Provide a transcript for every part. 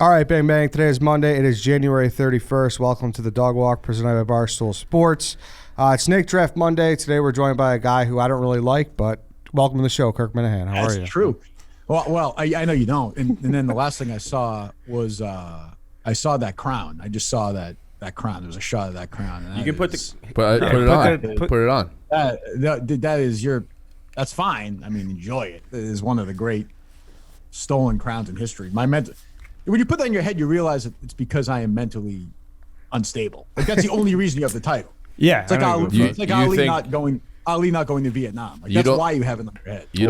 All right, bang, bang. Today is Monday. It is January 31st. Welcome to the Dog Walk presented by Barstool Sports. It's Snake Draft Monday. Today we're joined by a guy who I don't really like, but welcome to the show, Kirk Minihane. How are you? That's true. Well, I know you don't. And then the last thing I saw was I saw that crown. I just saw that crown. There was a shot of that crown. And you can put it on. That is that's fine. I mean, enjoy it. It is one of the great stolen crowns in history. When you put that in your head, you realize that it's because I am mentally unstable. Like that's the only reason you have the title. Yeah, it's like Ali not going to Vietnam. Like, that's why you have it in your head. You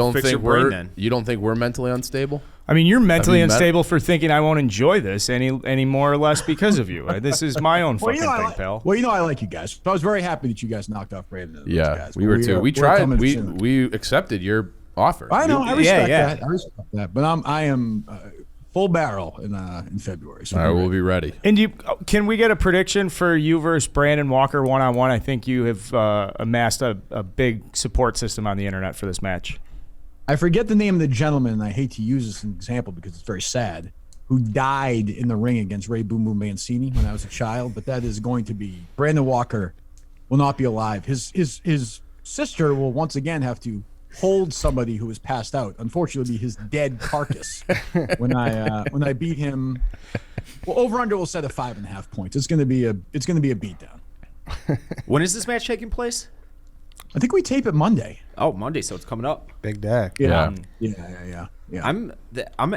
don't think we're mentally unstable? I mean, you're mentally unstable for thinking I won't enjoy this any more or less because of you. This is my own fucking thing, pal. Well, I like you guys. So I was very happy that you guys knocked off Brandon. Yeah, guys. we were too. We tried. We accepted your offer. I know. I respect that. I respect that. But I am full barrel in February. So all right, we'll be ready. And can we get a prediction for you versus Brandon Walker one-on-one? I think you have amassed a big support system on the internet for this match. I forget the name of the gentleman, and I hate to use this as an example because it's very sad, who died in the ring against Ray Boom Boom Mancini when I was a child, but that is going to be Brandon Walker will not be alive. His sister will once again have to hold somebody who is passed out. Unfortunately, his dead carcass. when I beat him, well, over under will set at 5.5 points. It's gonna be a beatdown. When is this match taking place? I think we tape it Monday. Oh, Monday, so it's coming up. Big day. Yeah. I'm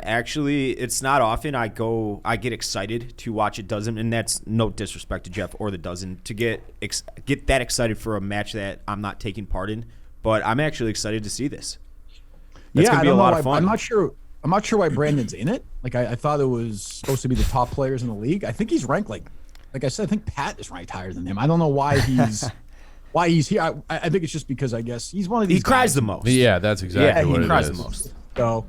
actually. It's not often I get excited to watch a dozen, and that's no disrespect to Jeff or the dozen to get that excited for a match that I'm not taking part in. But I'm actually excited to see this. That's gonna be a lot of fun. I'm not sure why Brandon's in it. Like I thought it was supposed to be the top players in the league. I think he's ranked like I said. I think Pat is ranked higher than him. I don't know why he's here. I think it's just because I guess he's one of these. He cries the most. Yeah, that's exactly what it is. He cries the most. So,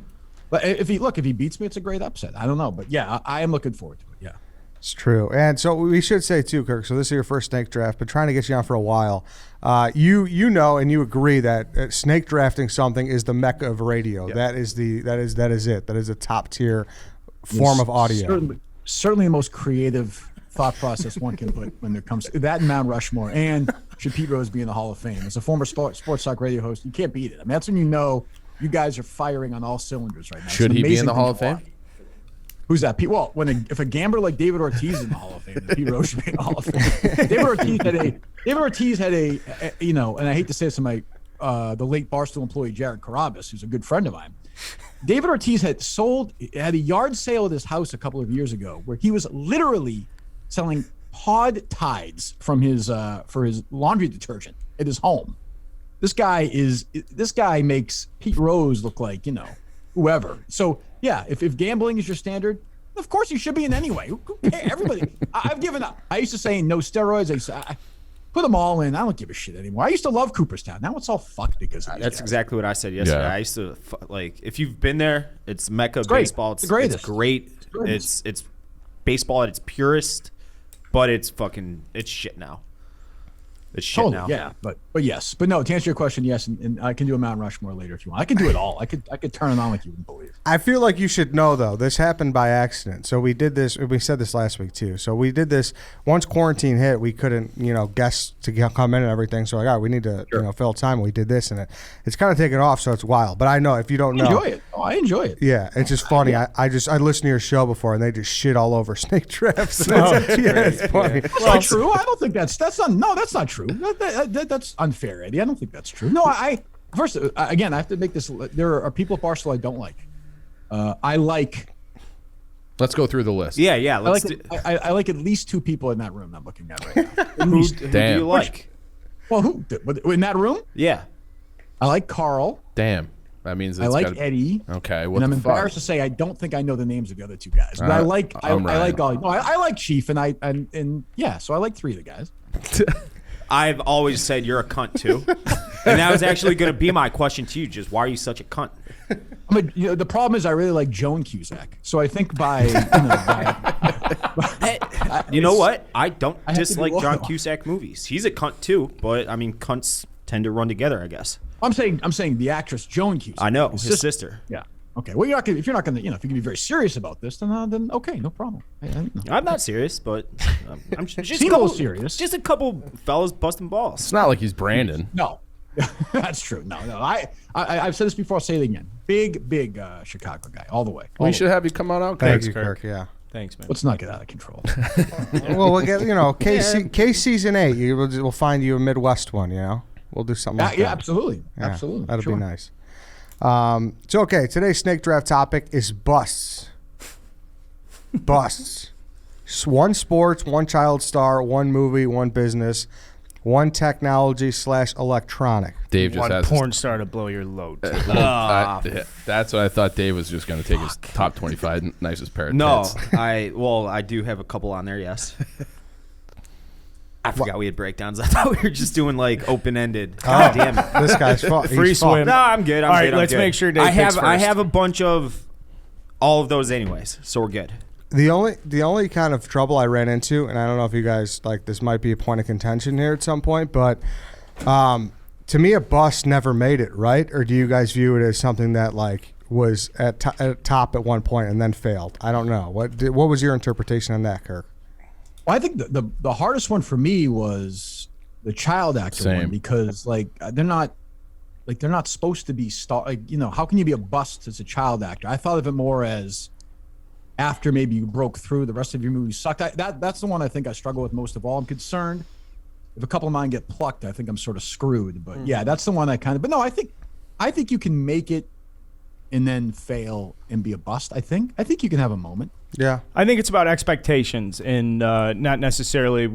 but if he beats me, it's a great upset. I don't know, but yeah, I am looking forward to it. Yeah. It's true. And so we should say, too, Kirk, so this is your first snake draft, but trying to get you on for a while. You know and you agree that snake drafting something is the mecca of radio. Yeah. That is it. That is a top-tier form of audio. Certainly the most creative thought process one can put when it comes to that and Mount Rushmore. And should Pete Rose be in the Hall of Fame? As a former sports talk radio host, you can't beat it. I mean, that's when you know you guys are firing on all cylinders right now. Should he be in the Hall of Fame? Who's that? Pete? Well, if a gambler like David Ortiz is in the Hall of Fame, then Pete Rose should be in the Hall of Fame. David Ortiz had a and I hate to say this to my the late Barstool employee Jared Carabas, who's a good friend of mine. David Ortiz had a yard sale at his house a couple of years ago where he was literally selling pod tides from his for his laundry detergent at his home. This guy makes Pete Rose look like whoever. So yeah, if gambling is your standard, of course you should be in anyway. Who cares? Everybody. I've given up. I used to say no steroids. I put them all in. I don't give a shit anymore. I used to love Cooperstown. Now it's all fucked because of these that's guys. exactly what I said yesterday. Yeah. I used to if you've been there, it's Mecca baseball. It's great. It's baseball at its purest, but it's shit now. It's shit now. Yeah, but yes, but no. To answer your question, yes, and I can do a Mount Rushmore later if you want. I can do it all. I could turn it on like you wouldn't believe. I feel like you should know though. This happened by accident. So we did this. We said this last week too. So we did this once quarantine hit. We couldn't, guests to come in and everything. So we need to, fill time. We did this and it's kind of taken off. So it's wild. But I know if you don't know, enjoy it. Oh, I enjoy it. Yeah, it's just funny. Yeah. I listened to your show before and they just shit all over snake drafts. It's funny. That's not true. I don't think that's not true. That's unfair, Eddie. I don't think that's true. No, first, again, I have to make this. There are people at Barstool I don't like. I like. Let's go through the list. Yeah. I like at least two people in that room that I'm looking at right now. Who do you like? Well, who in that room? Yeah. I like Carl. Damn. That means I like Eddie. Okay. And I'm embarrassed to say I don't think I know the names of the other two guys. But I like Ollie. No, I like Chief and yeah. So I like three of the guys. I've always said you're a cunt too, and that was actually going to be my question to you. Just why are you such a cunt? The problem is I really like Joan Cusack, so I think you know what? I don't dislike John Cusack movies. He's a cunt too, but I mean, cunts tend to run together, I guess. I'm saying the actress Joan Cusack. I know his sister. Yeah. Okay. Well, if you're not gonna, if you can be very serious about this, then okay, no problem. I'm not serious, but I'm just Seem a little serious. Just a couple fellas busting balls. It's not like he's Brandon. No, that's true. No. I've said this before. I'll say it again. Big Chicago guy, all the way. We should have you come on out. Thank Kirk. you, Kirk. Yeah. Thanks, man. Let's not get out of control. Well, we'll get Case season 8. We'll find you a Midwest one. We'll do something like that. Yeah, absolutely. Yeah, Absolutely. that'll Sure. be nice. So okay, today's snake draft topic is busts. Busts. One sports, one child star, one movie, one business, one technology / electronic. Dave just One has porn star to blow your load. that's what I thought Dave was just going to take his top 25 nicest pair of No, tits. I do have a couple on there. Yes. I forgot we had breakdowns. I thought we were just doing like open ended. God damn it. This guy's fun. Free swim. No, I'm good. All right, let's make sure Dave I picks have first. a bunch of all of those anyways, so we're good. The only kind of trouble I ran into, and I don't know if you guys this might be a point of contention here at some point, but to me a bust never made it, right? Or do you guys view it as something that was at top at one point and then failed? I don't know. What was your interpretation on that, Kirk? Well, I think the hardest one for me was the child actor one, because they're not supposed to be star. How can you be a bust as a child actor? I thought of it more as after maybe you broke through, the rest of your movies sucked. That's the one I think I struggle with most of all. I'm concerned if a couple of mine get plucked, I think I'm sort of screwed. But yeah, that's the one I kind of. But no, I think you can make it and then fail and be a bust. I think you can have a moment. Yeah. I think it's about expectations and not necessarily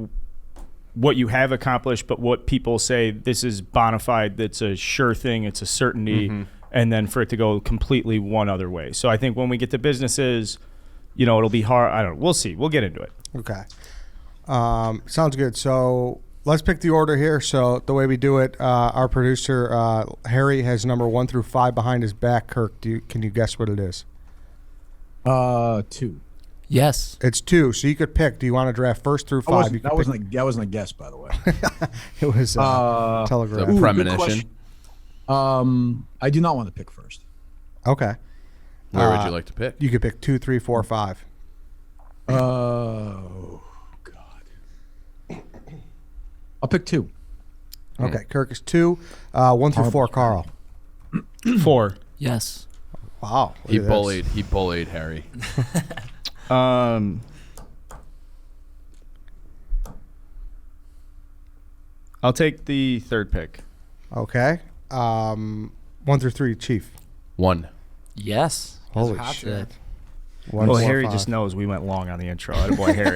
what you have accomplished, but what people say this is bona fide, that's a sure thing, it's a certainty, and then for it to go completely one other way. So I think when we get to businesses, it'll be hard. I don't know. We'll see. We'll get into it. Okay. Sounds good. So let's pick the order here. So the way we do it, our producer, Harry, has number 1 through 5 behind his back. Kirk, can you guess what it is? 2. Yes. It's 2. So you could pick. Do you want to draft 1 through 5? That wasn't a guess, by the way. It was telegraph. The Ooh, premonition. I do not want to pick first. Okay. Where would you like to pick? You could pick 2, 3, 4, 5. Oh God. I'll pick 2. Okay. Kirk is 2. 1 through 4, Carl. 4. Yes. Wow. look He at this. bullied Harry. I'll take the third pick. Okay. 1 through 3, Chief. 1. Yes. Holy Hot shit. today. 1, Well, 4, Harry 5. just knows we went long on the intro. Attaboy, Harry.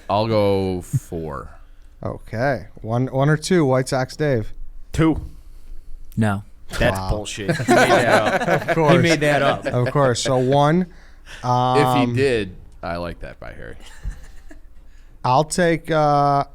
I'll go 4. Okay. 1 or 2, White Sox Dave. 2. No. That's bullshit. He made that up. Of course. He made that up. Of course. So 1. If he did, I like that by Harry. I'll take the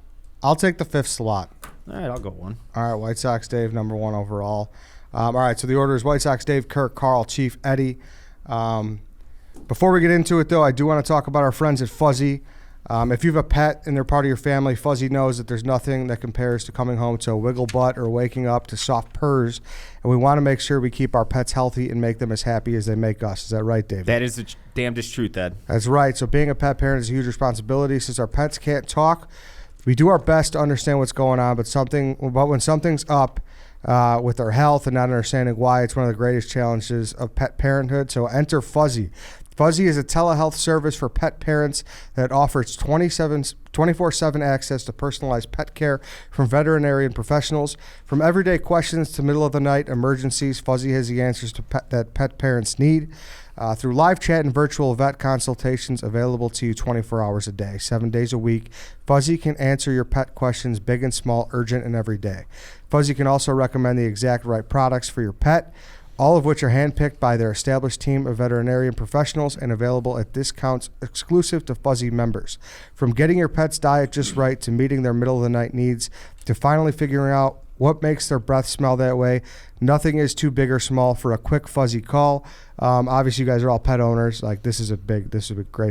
5th slot. All right, I'll go 1. All right, White Sox Dave, number 1 overall. All right, so the order is White Sox Dave, Kirk, Carl, Chief, Eddie. Before we get into it, though, I do want to talk about our friends at Fuzzy. If you have a pet and they're part of your family, Fuzzy knows that there's nothing that compares to coming home to a wiggle butt or waking up to soft purrs. And we want to make sure we keep our pets healthy and make them as happy as they make us. Is that right, David? That is the damnedest truth, Ed. That's right. So being a pet parent is a huge responsibility. Since our pets can't talk, we do our best to understand what's going on, but when something's up with their health and not understanding why, it's one of the greatest challenges of pet parenthood. So enter Fuzzy. Fuzzy is a telehealth service for pet parents that offers 24/7 access to personalized pet care from veterinarian professionals. From everyday questions to middle of the night emergencies, Fuzzy has the answers that pet parents need. Through live chat and virtual vet consultations available to you 24 hours a day, 7 days a week, Fuzzy can answer your pet questions, big and small, urgent, and every day. Fuzzy can also recommend the exact right products for your pet, all of which are handpicked by their established team of veterinarian professionals and available at discounts exclusive to Fuzzy members. From getting your pet's diet just right to meeting their middle-of-the-night needs to finally figuring out What makes their breath smell that way? Nothing is too big or small for a quick fuzzy call. Obviously, you guys are all pet owners. Like this is a great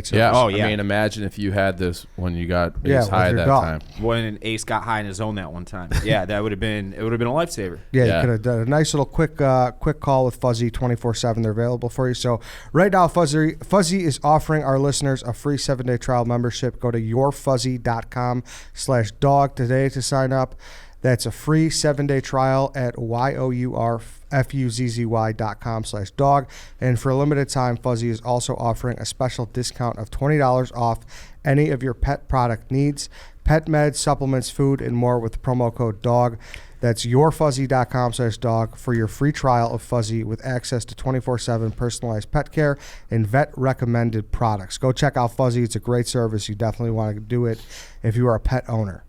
service. Yeah. Oh, yeah. I mean, imagine if you had this when you got Yeah, Ace high with at your that dog. time. When Ace got high in his own that one time. Yeah, that would have been a lifesaver. Yeah, Yeah. you could have done a nice little quick call with Fuzzy 24/7. They're available for you. So right now, Fuzzy is offering our listeners a free 7-day trial membership. Go to yourfuzzy.com/dog today to sign up. That's a free 7-day trial at yourfuzzy.com/dog. And for a limited time, Fuzzy is also offering a special discount of $20 off any of your pet product needs, pet meds, supplements, food, and more with the promo code DOG. That's yourfuzzy.com/dog for your free trial of Fuzzy with access to 24/7 personalized pet care and vet-recommended products. Go check out Fuzzy. It's a great service. You definitely want to do it if you are a pet owner.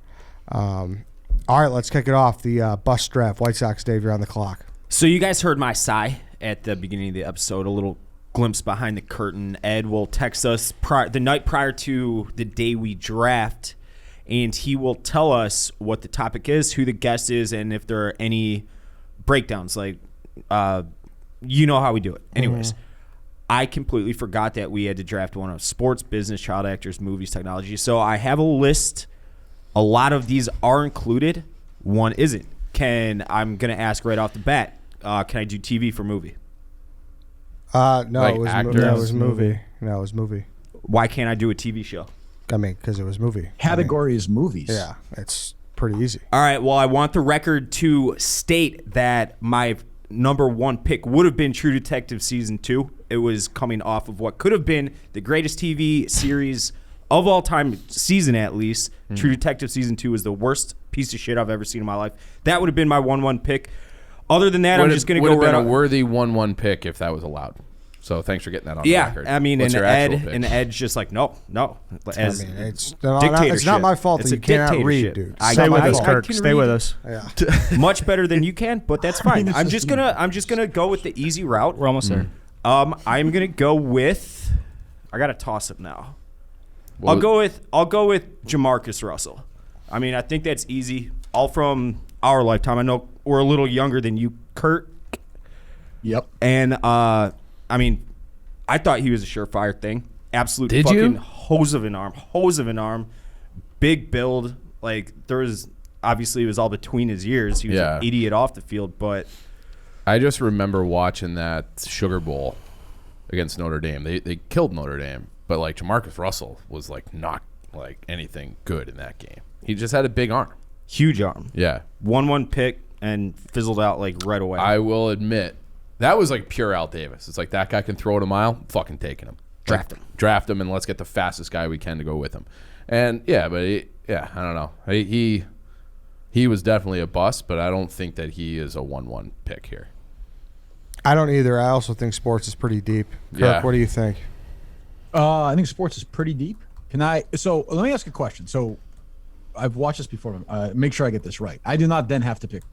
All right, let's kick it off. The bus draft. White Sox, Dave, you're on the clock. So you guys heard my sigh at the beginning of the episode, a little glimpse behind the curtain. Ed will text us the night prior to the day we draft, and he will tell us what the topic is, who the guest is, and if there are any breakdowns. Like, you know how we do it. Anyways, I completely forgot that we had to draft one of sports, business, child actors, movies, technology. So I have a list. A lot of these are included. One isn't. I'm going to ask right off the bat, can I do TV for movie? No, Like it was actors? no, it was movie. No, it was movie. Why can't I do a TV show? I mean, because it was movie. Category is movies. Yeah, it's pretty easy. All right, well, I want the record to state that my number one pick would have been True Detective Season 2. It was coming off of what could have been the greatest TV series of all time, season at least. True Detective Season 2 is the worst piece of shit I've ever seen in my life. That would have been my 1-1 pick. Other than that, I'm just going to go Would have right been a on. worthy 1-1 pick if that was allowed. So thanks for getting that on the Yeah, record. I mean, What's and your actual pick? Ed's just like, no. As I mean, it's dictatorship. not my fault It's that a you cannot read, dictatorship. dude. I- Stay with I- us, I Kirk. can Stay read with us. Yeah. much better than you can, but that's fine. it's I'm just just gonna go with the easy route. We're almost there. I'm gonna go with. I got to toss up now. Well, I'll go with Demarcus Russell. I mean, I think that's easy. All from our lifetime. I know we're a little younger than you, Kurt. Yep. And I mean, I thought he was a surefire thing. Absolute Did fucking you? hose of an arm. Big build. Like there was obviously it was all between his ears. He was Yeah. an idiot off the field, but I just remember watching that Sugar Bowl against Notre Dame. They killed Notre Dame, but like Demarcus Russell was like not like anything good in that game. He just had a big arm. huge arm. Yeah. 1-1 pick and fizzled out like right away. I will admit that was like pure Al Davis. It's like that guy can throw it a mile. I'm fucking taking him. Draft him, and let's get the fastest guy we can to go with him. And yeah, but I don't know. He was definitely a bust, but I don't think that he is a 1-1 pick here. I don't either. I also think sports is pretty deep. Kirk, Yeah. what do you think? I think sports is pretty deep. So let me ask a question. So I've watched this before. Make sure I get this right. I do not then have to pick.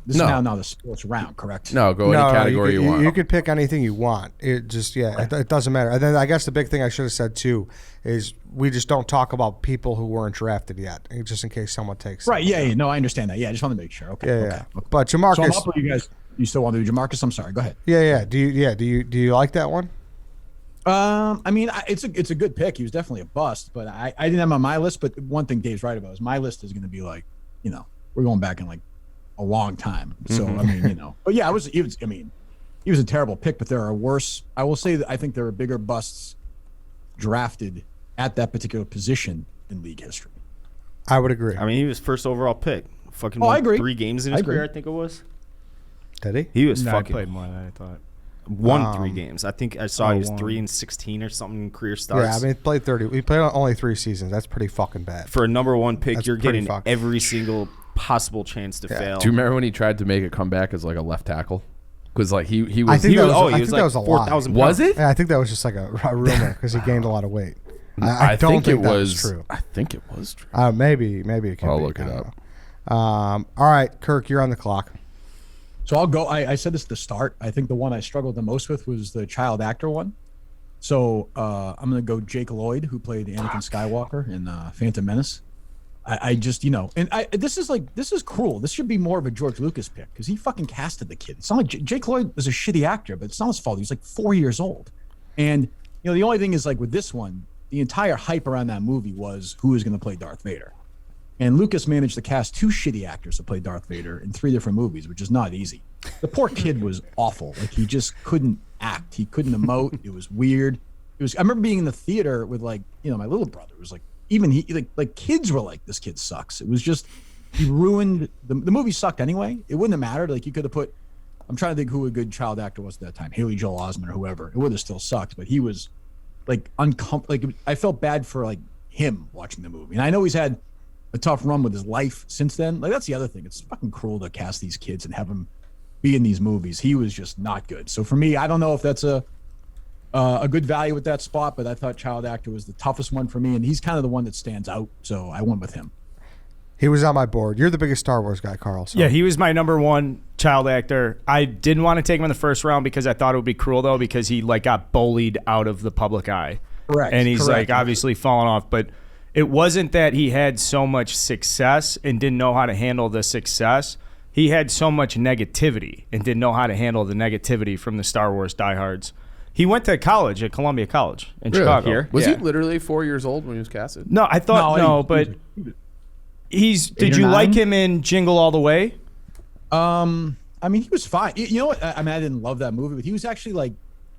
This No. is now the sports round, correct? No, go any category you want. You could pick anything you want. It just, it doesn't matter. And then I guess the big thing I should have said too is we just don't talk about people who weren't drafted yet, just in case someone takes. Right. Yeah. No, I understand that. Yeah. I just want to make sure. Okay. Yeah, okay. yeah. But So I'm Jamarcus, up, or you guys? You still want to do Jamarcus? I'm sorry. Go ahead. yeah. Do you like that one? I mean, it's a good pick. He was definitely a bust, but I didn't have him on my list. But one thing Dave's right about is my list is going to be like, we're going back in like a long time. So I mean, but yeah, he was a terrible pick. But there are worse. I will say that I think there are bigger busts drafted at that particular position in league history. I would agree. I mean, he was first overall pick. Fucking I won agree. 3 games in I his agree. career, I think it was. Did he? He was No, I fucking played more than I thought. won 3 games. I think I saw he was won. 3-16 or something in career starts. Yeah, I mean, he played 30. He played only 3 seasons. That's pretty fucking bad. For a number 1 pick, That's you're pretty getting fucked. every single possible chance to fail. Do you remember when he tried to make a comeback as like a left tackle? Because like he was. I think He that was, was, he I was think like that was a lie. 4,000 pounds. Was it? Yeah, I think that was just like a rumor because he gained a lot of weight. I don't think that was true. I think it was true. Maybe it can I'll be. look it I don't up. know. All right, Kirk, you're on the clock. So I'll go. I said this at the start. I think the one I struggled the most with was the child actor one. So I'm going to go Jake Lloyd, who played Anakin Skywalker in Phantom Menace. I just, and this is cruel. This should be more of a George Lucas pick because he fucking casted the kid. It's not like Jake Lloyd was a shitty actor, but it's not his fault. He was like 4 years old. And, the only thing is like with this one, the entire hype around that movie was who is going to play Darth Vader. And Lucas managed to cast 2 shitty actors to play Darth Vader in 3 different movies, which is not easy. The poor kid was awful. Like he just couldn't act. He couldn't emote. It was weird. I remember being in the theater with my little brother. It was like, even he like kids were like, this kid sucks. It was just, he ruined the movie sucked anyway. It wouldn't have mattered. Like you could have put, I'm trying to think who a good child actor was at that time, Haley Joel Osment or whoever. It would have still sucked, but he was like uncomfortable. Like I felt bad for like him watching the movie. And I know he's had a tough run with his life since then. Like that's the other thing. It's fucking cruel to cast these kids and have them be in these movies. He was just not good. So for me, I don't know if that's a good value at that spot, but I thought child actor was the toughest one for me, and he's kind of the one that stands out, so I went with him. He was on my board. You're the biggest Star Wars guy, Carl. So. Yeah, he was my number 1 child actor. I didn't want to take him in the first round because I thought it would be cruel, though, because he like got bullied out of the public eye. Correct. And he's like obviously fallen off, but it wasn't that he had so much success and didn't know how to handle the success. He had so much negativity and didn't know how to handle the negativity from the Star Wars diehards. He went to college at Columbia College in Chicago. Here? Was he literally 4 years old when he was casted? No, I thought but he's. Did you like him in Jingle All the Way? I mean, he was fine. You know what? I mean, I didn't love that movie, but he was actually like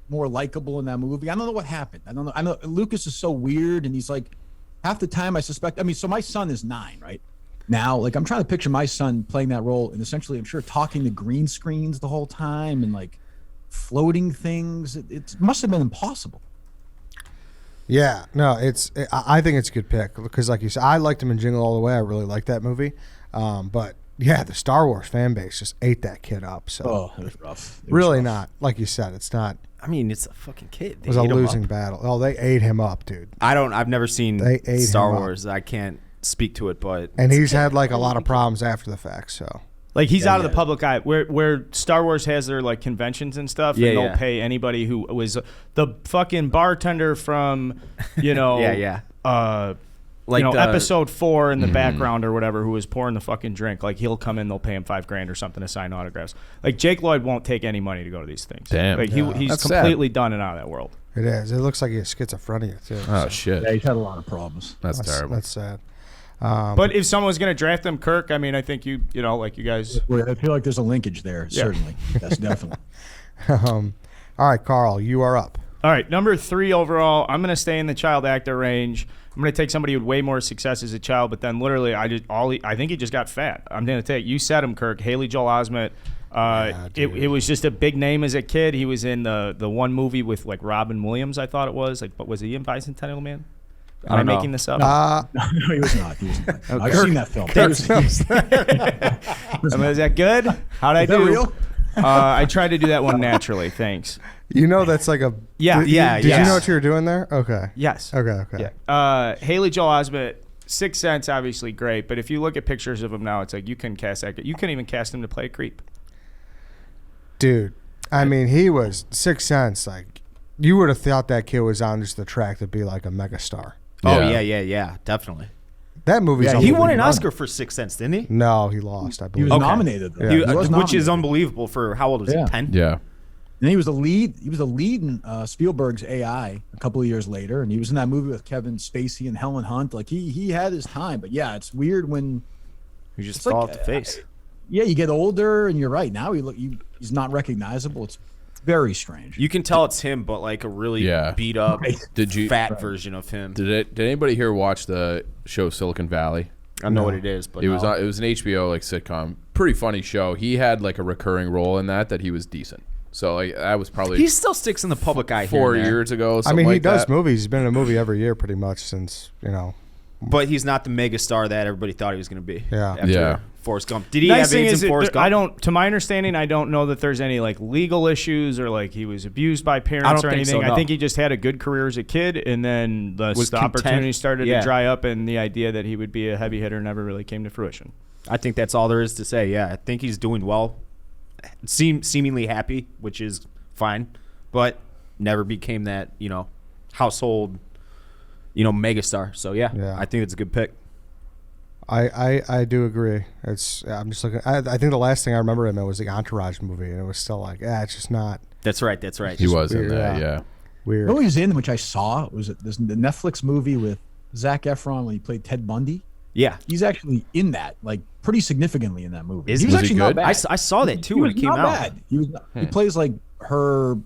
more likable in that movie. I don't know what happened. I don't know. I know Lucas is so weird, and he's like half the time I suspect. I mean, so my son is 9, right? Now, like I'm trying to picture my son playing that role, and essentially, I'm sure talking to green screens the whole time, and like floating things. It must have been impossible. Yeah, no, I think it's a good pick because, like you said, I liked him in Jingle All the Way. I really liked that movie, but yeah, the Star Wars fan base just ate that kid up. So it was rough. Really not, like you said, it's not. I mean, it's a fucking kid. It was a losing battle. Oh, they ate him up, dude. I've never seen They ate Star him up. Wars. I can't speak to it, but And he's had like a lot of problems after the fact. So Like he's out of the public eye. Where Star Wars has their like conventions and stuff, and they'll pay anybody who was the fucking bartender from, like episode 4 in the background or whatever, who was pouring the fucking drink. Like he'll come in, they'll pay him $5,000 or something to sign autographs. Like Jake Lloyd won't take any money to go to these things. Damn. Like he's That's completely done and out of that world. it is. It looks like he has schizophrenia too. Oh, shit. Yeah, he's had a lot of problems. That's terrible. That's sad. But if someone was going to draft him, Kirk, I mean, I think you like you guys. I feel like there's a linkage there. Certainly, that's definitely. All right, Carl, you are up. All right, number 3 overall. I'm going to stay in the child actor range. I'm going to take somebody with way more success as a child, but then literally, I think he just got fat. I'm going to take. You said him, Kirk. Haley Joel Osment. It was just a big name as a kid. He was in the one movie with like Robin Williams, I thought it was. Like, but was he in Bicentennial Man? Am I making this up? No, he was not. I've seen that film. Is that good? How'd I do? Real? I tried to do that one naturally. Thanks. You know that's like a Did you know what you were doing there? Okay. Yes. Okay. Yeah. Haley Joel Osment, Sixth Sense, obviously great, but if you look at pictures of him now, it's like you couldn't cast that. You couldn't even cast him to play a creep. Dude, I mean, he was Sixth Sense. Like, you would have thought that kid was on just the track to be like a megastar. Oh yeah, definitely. That movie's He won an Oscar for Sixth Sense, didn't he? No, he lost, I He believe. was nominated, though. Yeah. He was Which nominated. is unbelievable for how old was he? 10? Yeah. And he was the lead. He was the lead in Spielberg's AI a couple of years later, and he was in that movie with Kevin Spacey and Helen Hunt. Like he had his time, but yeah, it's weird when He just it's fell like, off the face. Yeah, you get older, and you're right. Now he's not recognizable. It's very strange. You can tell it's him, but like a really beat up, fat version of him. Did anybody here watch the show Silicon Valley? I know what it is, but it was an HBO like sitcom, pretty funny show. He had like a recurring role in that he was decent. So like that was probably he still sticks in the public eye. 4 years ago. I mean, he like does that. movies. He's been in a movie every year pretty much since, But he's not the megastar that everybody thought he was going to be. Yeah. After Forrest Gump. Did he Nice have thing AIDS is in Forrest Gump? to my understanding, I don't know that there's any like legal issues or like he was abused by parents or anything. I think he just had a good career as a kid, and then the opportunity started to dry up, and the idea that he would be a heavy hitter never really came to fruition. I think that's all there is to say. Yeah, I think he's doing well, seemingly happy, which is fine, but never became that household megastar. So yeah, I think it's a good pick. I do agree. I'm just looking. I think the last thing I remember him in was the Entourage movie, and it was still like, it's just not That's right. He was weird, in that, yeah. yeah. weird. You know what he was in, which I saw, was the Netflix movie with Zac Efron when he played Ted Bundy. Yeah. He's actually in that, like pretty significantly in that movie. Was he was he actually good? not bad. I saw that too when it came not out. Bad. He plays like her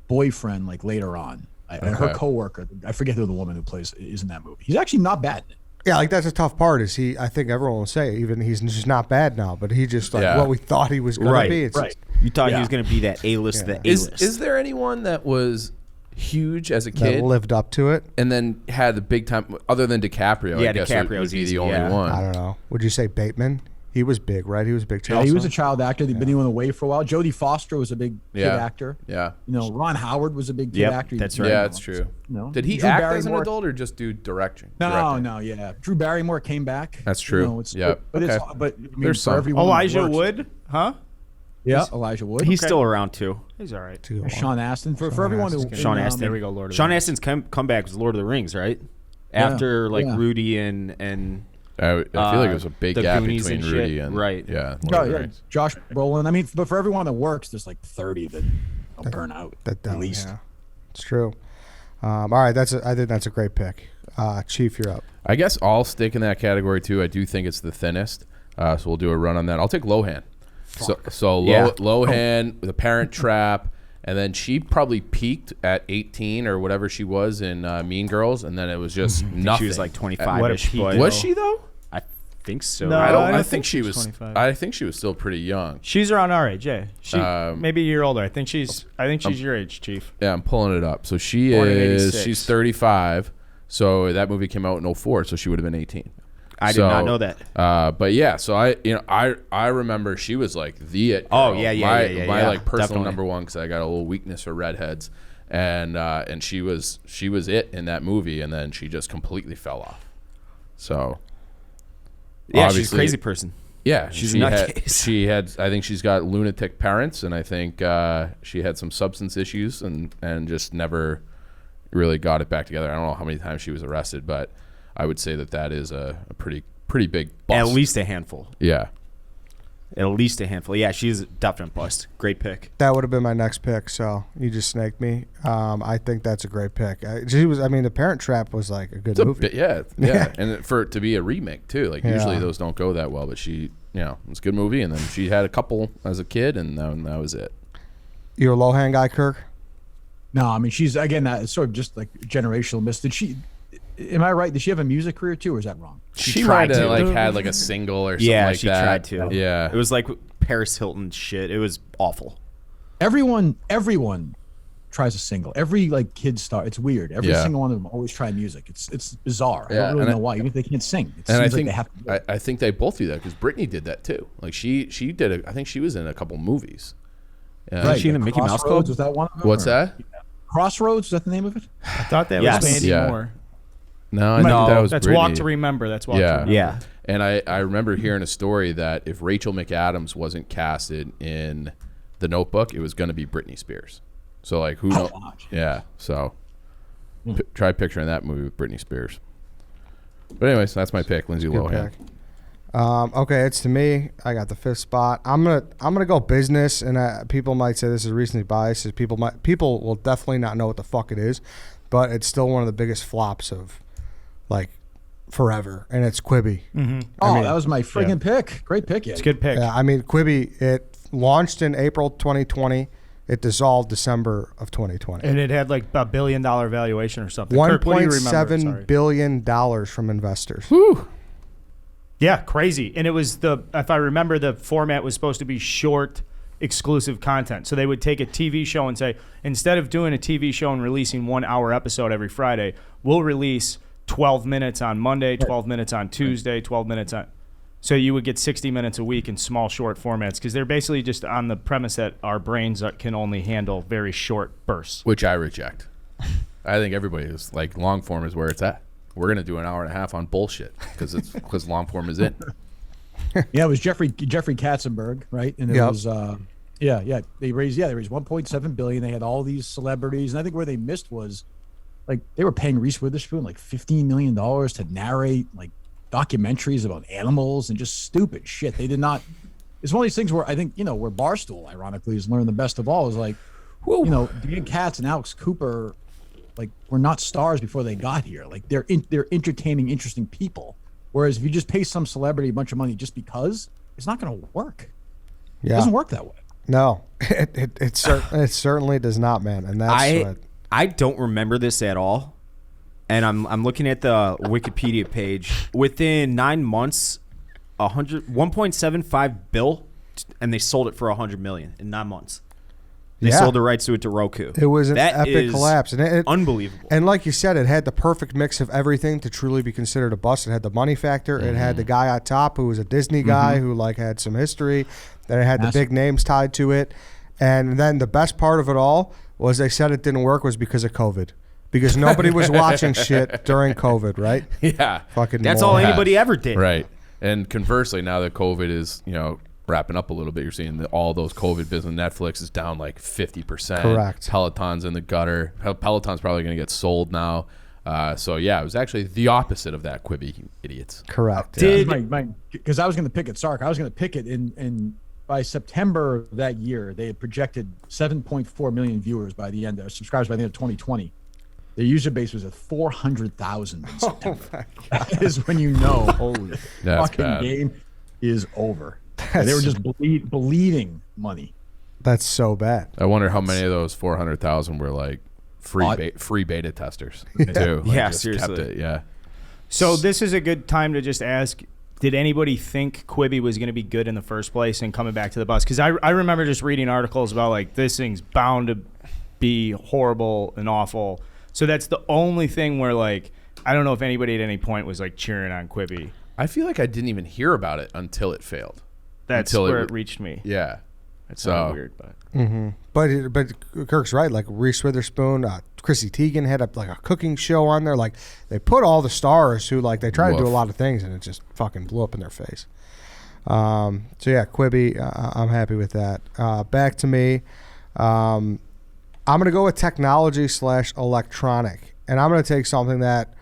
boyfriend, like later on. Her coworker. I forget who the woman who is in that movie. He's actually not bad in it. Yeah, like that's a tough part. Is he? I think everyone will say even he's just not bad now, but he just like Yeah. what we thought he was going Right, to be. It's right. You thought he Yeah. was going to be that A-list, Yeah. the A-list. Is there anyone that was huge as a that kid lived up to it. and then had the big time, other than DiCaprio? Yeah, I guess DiCaprio would was be easy, the only yeah. one. I don't know. Would you say Bateman? He was big, right? He was a big child. Yeah, he was a star. child actor. But he went away for a while. Jodie Foster was a big kid Yeah. actor. Yeah. You know, Ron Howard was a big kid Yep, actor. that's You right. Yeah, know, it's true. You know, Did he Drew act as an Barrymore- adult or just do directing? No, Directing? no, yeah. Drew Barrymore came back. That's true. You know, Yep. But Okay. I mean, There's for some. everyone that Elijah works- Wood, huh? Yeah, Elijah Wood. He's still around too. He's all right. Too long. Sean Astin for everyone who Astin's Sean Astin. There we go, Lord of Sean the Astin's comeback was Lord of the Rings, right? After Rudy and I feel like it was a big the gap Goonies between and Rudy shit. and Right. Yeah. Lord Oh, of the yeah, Rings. Josh Brolin. I mean, but for everyone that works, there's like 30 that don't burn out at least. Yeah, it's true. All right, I think that's a great pick. Chief, you're up. I guess I'll stick in that category too. I do think it's the thinnest, so we'll do a run on that. I'll take Lohan. So Yeah. Lohan, The Parent Trap, and then she probably peaked at 18 or whatever she was in Mean Girls, and then it was just nothing. she was like What a 25-ish. peak. But Was she though? I think so. No. I don't. I I don't think think she she's was. 25. I think she was still pretty young. She's around our age, yeah. She maybe a year older. I think she's your age, Chief. Yeah, I'm pulling it up. So she Born in is. 86. She's 35. So that movie came out in 04. So she would have been 18. I did not know that. But yeah, so I remember she was like the it. Oh, girl. yeah, My like personal definitely. number one because I got a little weakness for redheads, and she was it in that movie, and then she just completely fell off. So Yeah, she's a obviously- crazy person. yeah, She's she a had, nutcase. she had. I think she's got lunatic parents, and I think she had some substance issues, and just never really got it back together. I don't know how many times she was arrested, but I would say that is a pretty big bust. At least a handful. Yeah. At least a handful. Yeah, she's a definite bust. Great pick. That would have been my next pick. So you just snaked me. I think that's a great pick. The Parent Trap was like a good It's a movie. bit, yeah, and for it to be a remake too. Like usually Yeah. those don't go that well, but she, it's a good movie. And then she had a couple as a kid, and then that was it. You're a Lohan guy, Kirk? No, I mean, she's, again, it's sort of just like generational miss. Am I right? Did she have a music career too, or is that wrong? She tried might have to. had like a single or something Yeah, like she that. tried to. Yeah, It was like Paris Hilton shit. It was awful. Everyone tries a single. Every like kid star. It's weird. Every Yeah. single one of them always try music. It's bizarre. I Yeah, don't really and know why. Even if they can't sing, it and seems I like think they have to. Do it. I think they both do that because Britney did that too. Like she did. I think she was in a couple movies. Yeah. Right. she in the Mickey Mouse Crossroads, Club? was that one of them? What's or- that? Crossroads, is that the name of it? I thought that Yes. was Mandy Yeah. Moore. No, I think that was That's Britney. Walk to Remember. That's Walk to Yeah. Remember. Yeah. And I remember hearing a story that if Rachel McAdams wasn't casted in The Notebook, it was going to be Britney Spears. So like who knows? Yeah. So try picturing that movie with Britney Spears. But anyways, that's my pick, Lindsay Good Lohan. pick. Okay, it's to me. I got the fifth spot. I'm gonna go business, and people might say this is recently biased. People will definitely not know what the fuck it is, but it's still one of the biggest flops of like forever, and it's Quibi. Mm-hmm. That was my friggin' pick. Great pick, It's a good pick. Yeah, Quibi. It launched in April 2020. It dissolved December of 2020. And it had like a $1 billion valuation or something. Kirk, what do you remember? Sorry. $1.7 billion from investors. Yeah, crazy. And it was if I remember, the format was supposed to be short, exclusive content. So they would take a TV show and say, instead of doing a TV show and releasing 1 hour episode every Friday, we'll release 12 minutes on Monday, 12 minutes on Tuesday, 12 minutes on. So you would get 60 minutes a week in small, short formats because they're basically just on the premise that our brains can only handle very short bursts. Which I reject. I think everybody is like long form is where it's at. We're gonna do an hour and a half on bullshit because long form is in. Yeah, it was Jeffrey Katzenberg, right? And it Yep. was They raised 1.7 billion. They had all these celebrities, and I think where they missed was like they were paying Reese Witherspoon like $15 million to narrate like documentaries about animals and just stupid shit. They did not. It's one of these things where I think, where Barstool, ironically, has learned the best of all is like, Dan Katz and Alex Cooper, like, were not stars before they got here. Like, they're entertaining, interesting people. Whereas if you just pay some celebrity a bunch of money just because, it's not going to work. Yeah. It doesn't work that way. No, it certainly does not, man. And that's I don't remember this at all. And I'm looking at the Wikipedia page. Within 9 months, 1.75 bill, and they sold it for $100 million in 9 months. They sold the rights to it to Roku. It was an epic collapse, and it unbelievable. And like you said, it had the perfect mix of everything to truly be considered a bust. It had the money factor. It had the guy on top who was a Disney guy who like had some history. Then it had the big names tied to it, and then the best part of it all was they said it didn't work was because of COVID. Because nobody was watching shit during COVID, right? Yeah. Fucking That's moron. all anybody ever did. Right. And conversely, now that COVID is, wrapping up a little bit, you're seeing that all those COVID business, Netflix is down like 50%. Correct. Peloton's in the gutter. Peloton's probably going to get sold now. So, yeah, it was actually the opposite of that, Quibi, you idiots. Correct. Because I was going to pick it, Sark. I was going to pick it in by September of that year, they had projected 7.4 million viewers by the end of subscribers by the end of 2020. Their user base was at 400,000 in September. That is when holy fucking game is over. They were just bleeding money. That's so bad. I wonder how many of those 400,000 were like free beta testers too. Yeah, just seriously. kept it, yeah. So this is a good time to just ask, did anybody think Quibi was going to be good in the first place and coming back to the bus? Because I remember just reading articles about like this thing's bound to be horrible and awful. So that's the only thing where like I don't know if anybody at any point was like cheering on Quibi. I feel like I didn't even hear about it until it failed. That's where it reached me. Yeah. It's so weird, but But Kirk's right. Like Reese Witherspoon, Chrissy Teigen had a cooking show on there. Like they put all the stars who like they try to do a lot of things, and it just fucking blew up in their face. So yeah, Quibi, I'm happy with that. Back to me. I'm gonna go with technology / electronic, and I'm gonna take something that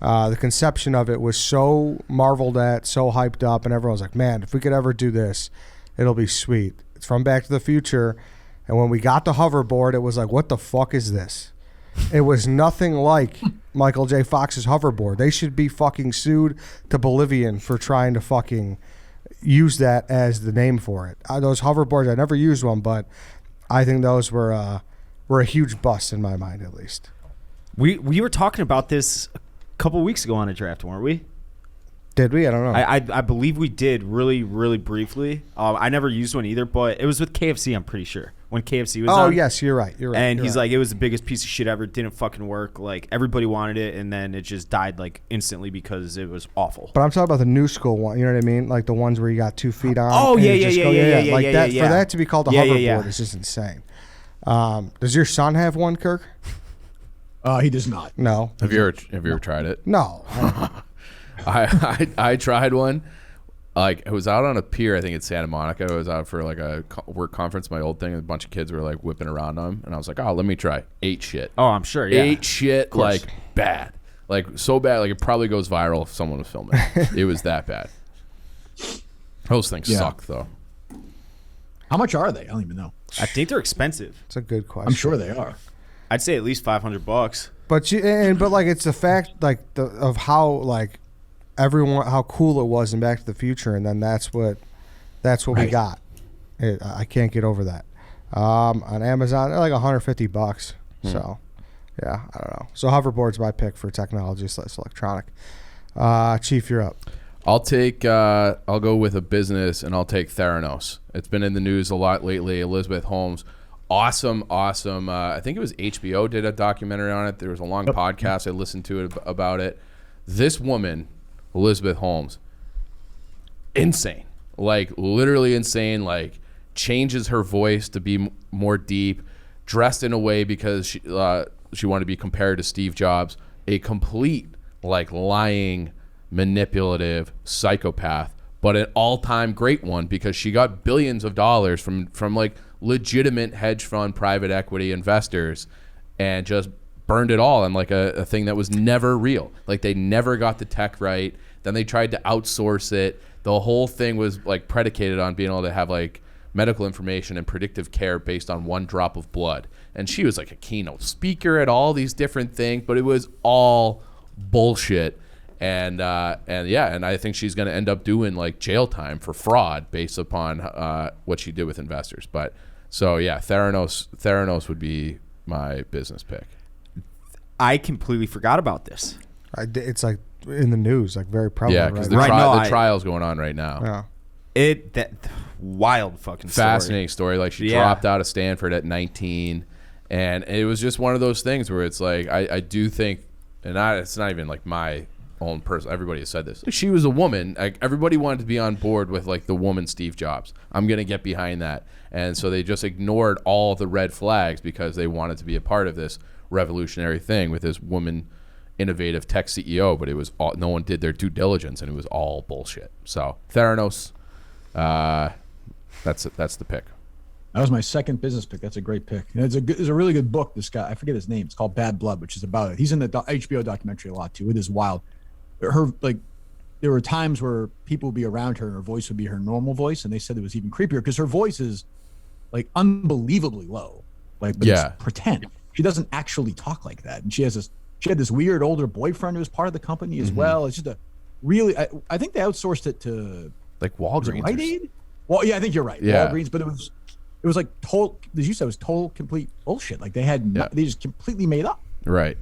the conception of it was so marveled at, so hyped up, and everyone was like, "Man, if we could ever do this, it'll be sweet." It's from Back to the Future. And when we got the hoverboard, it was like, what the fuck is this? It was nothing like Michael J. Fox's hoverboard. They should be fucking sued to Bolivian for trying to fucking use that as the name for it. Those hoverboards, I never used one, but I think those were a huge bust in my mind, at least. We were talking about this a couple weeks ago on a draft, weren't we? Did we? I don't know. I believe we did really, really briefly. I never used one either, but it was with KFC, I'm pretty sure. When KFC was on. Oh, yes, you're right. And he's like, it was the biggest piece of shit ever. It didn't fucking work. Like, everybody wanted it, and then it just died, like, instantly because it was awful. But I'm talking about the new school one. You know what I mean? Like the ones where you got 2 feet on. Oh, and yeah, you just go, yeah. Like that. yeah. For that to be called a Yeah, hoverboard is just insane. Does your son have one, Kirk? He does not. No. Have you ever tried it? No. I tried one. Like it was out on a pier, I think in Santa Monica. I was out for like a work conference, my old thing, and a bunch of kids were like whipping around them, and I was like, "Oh, let me try." Ate shit. Oh, I'm sure. Yeah. Ate shit like bad, like so bad, like it probably goes viral if someone was filming. It was that bad. Those things suck, though. How much are they? I don't even know. I think they're expensive. It's a good question. I'm sure they are. I'd say at least $500. But like it's the fact of how like everyone how cool it was in Back to the Future, and then that's what we got. I can't get over that. On Amazon, they're like $150. So yeah, I don't know. So hoverboard's my pick for technology / electronic. Chief, you're up. I'll go with a business, and I'll take Theranos. It's been in the news a lot lately. Elizabeth Holmes, awesome. I think it was HBO did a documentary on it. There was a long podcast I listened to about it. This woman, Elizabeth Holmes, insane, like literally insane. Like changes her voice to be more deep, dressed in a way because she wanted to be compared to Steve Jobs, a complete like lying, manipulative psychopath, but an all-time great one because she got billions of dollars from like legitimate hedge fund private equity investors and just burned it all on like a thing that was never real. Like they never got the tech right. Then they tried to outsource it. The whole thing was like predicated on being able to have like medical information and predictive care based on one drop of blood. And she was like a keynote speaker at all these different things, but it was all bullshit. And I think she's going to end up doing like jail time for fraud based upon what she did with investors. But so yeah, Theranos would be my business pick. I completely forgot about this. It's like in the news, like very prevalent. Yeah, because right? the trial's going on right now. Yeah. That wild fucking fascinating story. Like she dropped out of Stanford at 19, and it was just one of those things where it's like I do think, and it's not even like my own person. Everybody has said this. Like, she was a woman. Like everybody wanted to be on board with like the woman Steve Jobs. I'm gonna get behind that, and so they just ignored all the red flags because they wanted to be a part of this revolutionary thing with this woman innovative tech CEO. But it was all, no one did their due diligence, and it was all bullshit. So Theranos. That's the pick. That was my second business pick. That's a great pick. And it's a really good book. This guy, I forget his name. It's called Bad Blood, which is about it. He's in the HBO documentary a lot too. It is wild. There were times where people would be around her and her voice would be her normal voice, and they said it was even creepier because her voice is like unbelievably low. But it's pretend. She doesn't actually talk like that. And she had this weird older boyfriend who was part of the company as well. It's just a really, I think they outsourced it to like Walgreens. Rite Aid? Well, yeah, I think you're right. Yeah. Walgreens, but it was like total, as you said, it was total complete bullshit. Like they just completely made up. Right.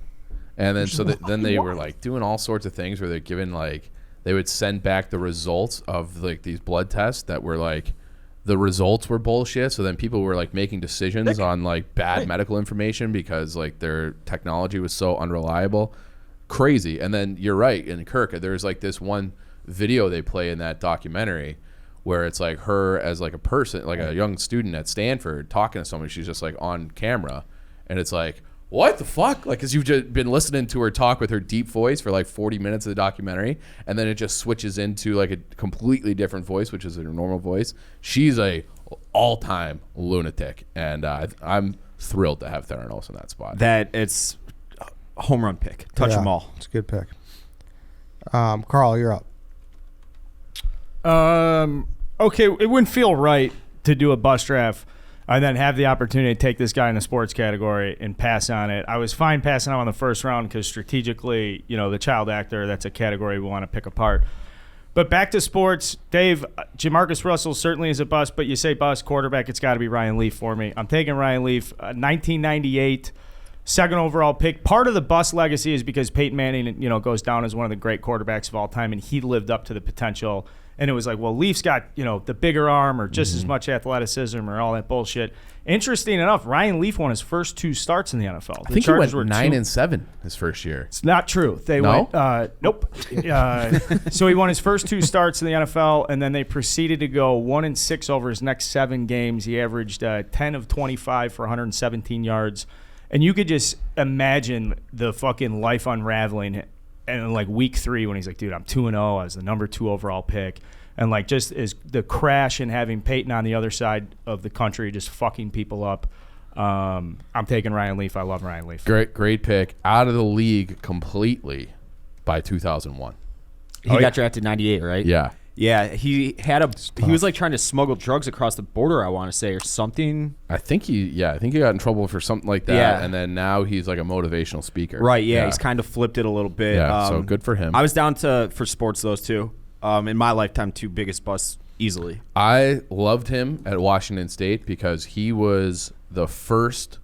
And then then they were like doing all sorts of things where they're giving like, they would send back the results of like these blood tests that were like, the results were bullshit. So then people were like making decisions on like bad medical information because like their technology was so unreliable. Crazy. And then you're right. In Kirk, there's like this one video they play in that documentary where it's like her as like a person, like a young student at Stanford talking to somebody. She's just like on camera, and it's like, what the fuck? Like, because you've just been listening to her talk with her deep voice for like 40 minutes of the documentary, and then it just switches into like a completely different voice, which is her normal voice. She's a all-time lunatic, and I'm thrilled to have Theranos in that spot. That it's a home run pick. Touch them all. It's a good pick. Carl, you're up. Okay, it wouldn't feel right to do a bus draft and then have the opportunity to take this guy in the sports category and pass on it. I was fine passing on the first round because strategically, the child actor, that's a category we want to pick apart. But back to sports, Dave, Demarcus Russell certainly is a bust, but you say bust, quarterback, it's got to be Ryan Leaf for me. I'm taking Ryan Leaf, 1998, second overall pick. Part of the bust legacy is because Peyton Manning, goes down as one of the great quarterbacks of all time, and he lived up to the potential. And it was like, well, Leaf's got, the bigger arm or just as much athleticism or all that bullshit. Interesting enough, Ryan Leaf won his first 2 starts in the NFL. I think he went 9-7 his first year. It's not true. They went, nope. So he won his first 2 starts in the NFL, and then they proceeded to go 1-6 over his next 7 games. He averaged 10 of 25 for 117 yards. And you could just imagine the fucking life unraveling. And like week 3 when he's like, dude, I'm 2-0. I was the number 2 overall pick. And like just is the crash and having Peyton on the other side of the country just fucking people up. I'm taking Ryan Leaf. I love Ryan Leaf. Great pick. Out of the league completely by 2001. He got drafted 98, right? Yeah. Yeah, he was like trying to smuggle drugs across the border, I want to say, or something. I think he got in trouble for something like that. Yeah. And then now he's like a motivational speaker. Right, yeah. He's kind of flipped it a little bit. Yeah, so good for him. I was down for sports, those two. In my lifetime, 2 biggest busts easily. I loved him at Washington State because he was the first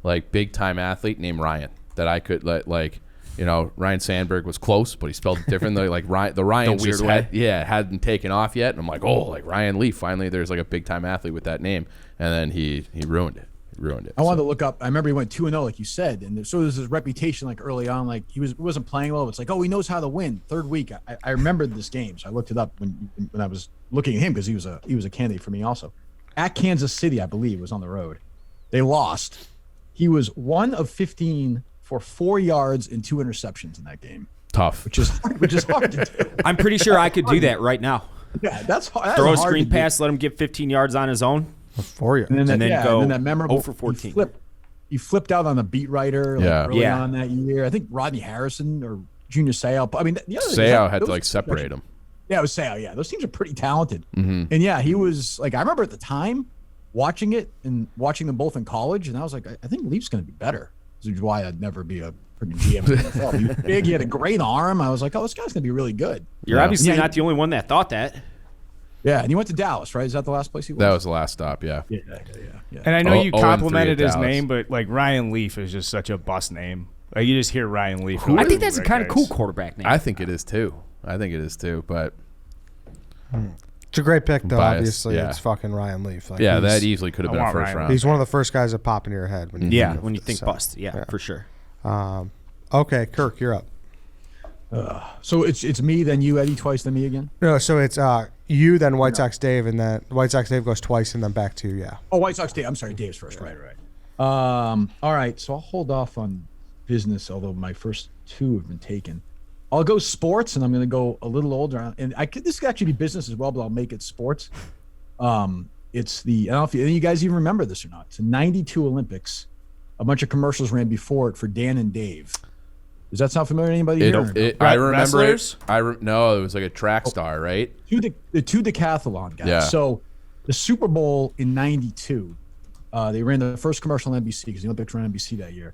like big-time athlete named Ryan that I could let like, Ryan Sandberg was close, but he spelled it differently. Like Ryan, the Ryans just hadn't taken off yet. And I'm like, like Ryan Leaf. Finally, there's like a big time athlete with that name, and then he ruined it. I wanted to look up. I remember he went 2-0, like you said, and so there's his reputation like early on. Like he wasn't playing well. It's like, he knows how to win. 3rd week, I remembered this game, so I looked it up when I was looking at him because he was a candidate for me also. At Kansas City, I believe, was on the road. They lost. He was 1 of 15. For 4 yards and 2 interceptions in that game. Tough. Which is hard to do. I'm pretty sure I could do that right now. Yeah, that's hard. Throw a screen pass, let him get 15 yards on his own. For you. And then go and that memorable 0 for 14. He flipped out on the beat writer early on that year. I think Rodney Harrison or Junior Seau. I mean, the other Seau had to like separate him. Yeah, it was Seau. Yeah, those teams are pretty talented. And yeah, he was like, I remember at the time watching it and watching them both in college, and I was like, I think Leaf's going to be better. Which is why I'd never be a freaking GM in the NFL. He was big. He had a great arm. I was like, oh, this guy's going to be really good. You're obviously not the only one that thought that. Yeah, and he went to Dallas, right? Is that the last place he was? That was the last stop, yeah. Yeah. And I know you 0-3 complimented at his Dallas. name, but like Ryan Leaf is just such a bust name. Like you just hear Ryan Leaf. I think that's a kind of cool quarterback name. I think it is too. But It's a great pick, though. Biased, Obviously, yeah. it's fucking Ryan Leaf. Like, yeah, he's- that easily could have I been a want first Ryan round. He's one of the first guys that pop into your head when you when you think so, bust. Yeah, for sure. Okay, Kirk, you're up. So it's me, then you, Eddie, twice, then me again? No, so it's you, then White Sox Dave, and then White Sox Dave goes twice, and then back to you. Yeah. Oh, White Sox Dave. I'm sorry, Dave's first. Right. All right, so I'll hold off on business, although my first two have been taken. I'll go sports, and I'm going to go a little older. And this could actually be business as well, but I'll make it sports. It's the, I don't know if you guys even remember this or not. It's a 92 Olympics. A bunch of commercials ran before it for Dan and Dave. Does that sound familiar to anybody here? I remember Wrestlers? it. No, it was like a track star, right? The two decathlon guys. Yeah. So the Super Bowl in 92, they ran the first commercial on NBC because the Olympics were on NBC that year.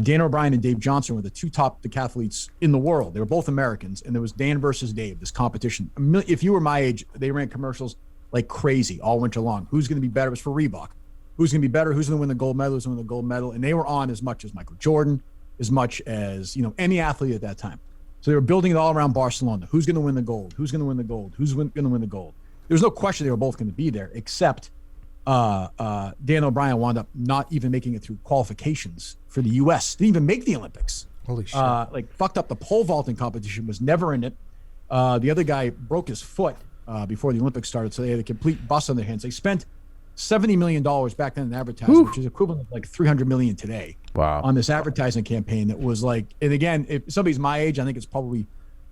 Dan O'Brien and Dave Johnson were the two top decathletes in the world. They were both Americans, and there was Dan versus Dave, this competition. If you were my age, they ran commercials like crazy all winter long. Who's going to be better? It was for Reebok. Who's going to be better? Who's going to win the gold medal? Who's going to win the gold medal? And they were on as much as Michael Jordan, as much as any athlete at that time. So they were building it all around Barcelona. Who's going to win the gold? Who's going to win the gold? Who's going to win the gold? There was no question they were both going to be there, except Dan O'Brien wound up not even making it through qualifications for the U.S. Didn't even make the Olympics. Holy shit. Fucked up the pole vaulting competition, was never in it. The other guy broke his foot before the Olympics started, so they had a complete bust on their hands. They spent $70 million back then in advertising, which is equivalent of like $300 million today. Wow. On this advertising campaign that was like, and again, if somebody's my age, I think it's probably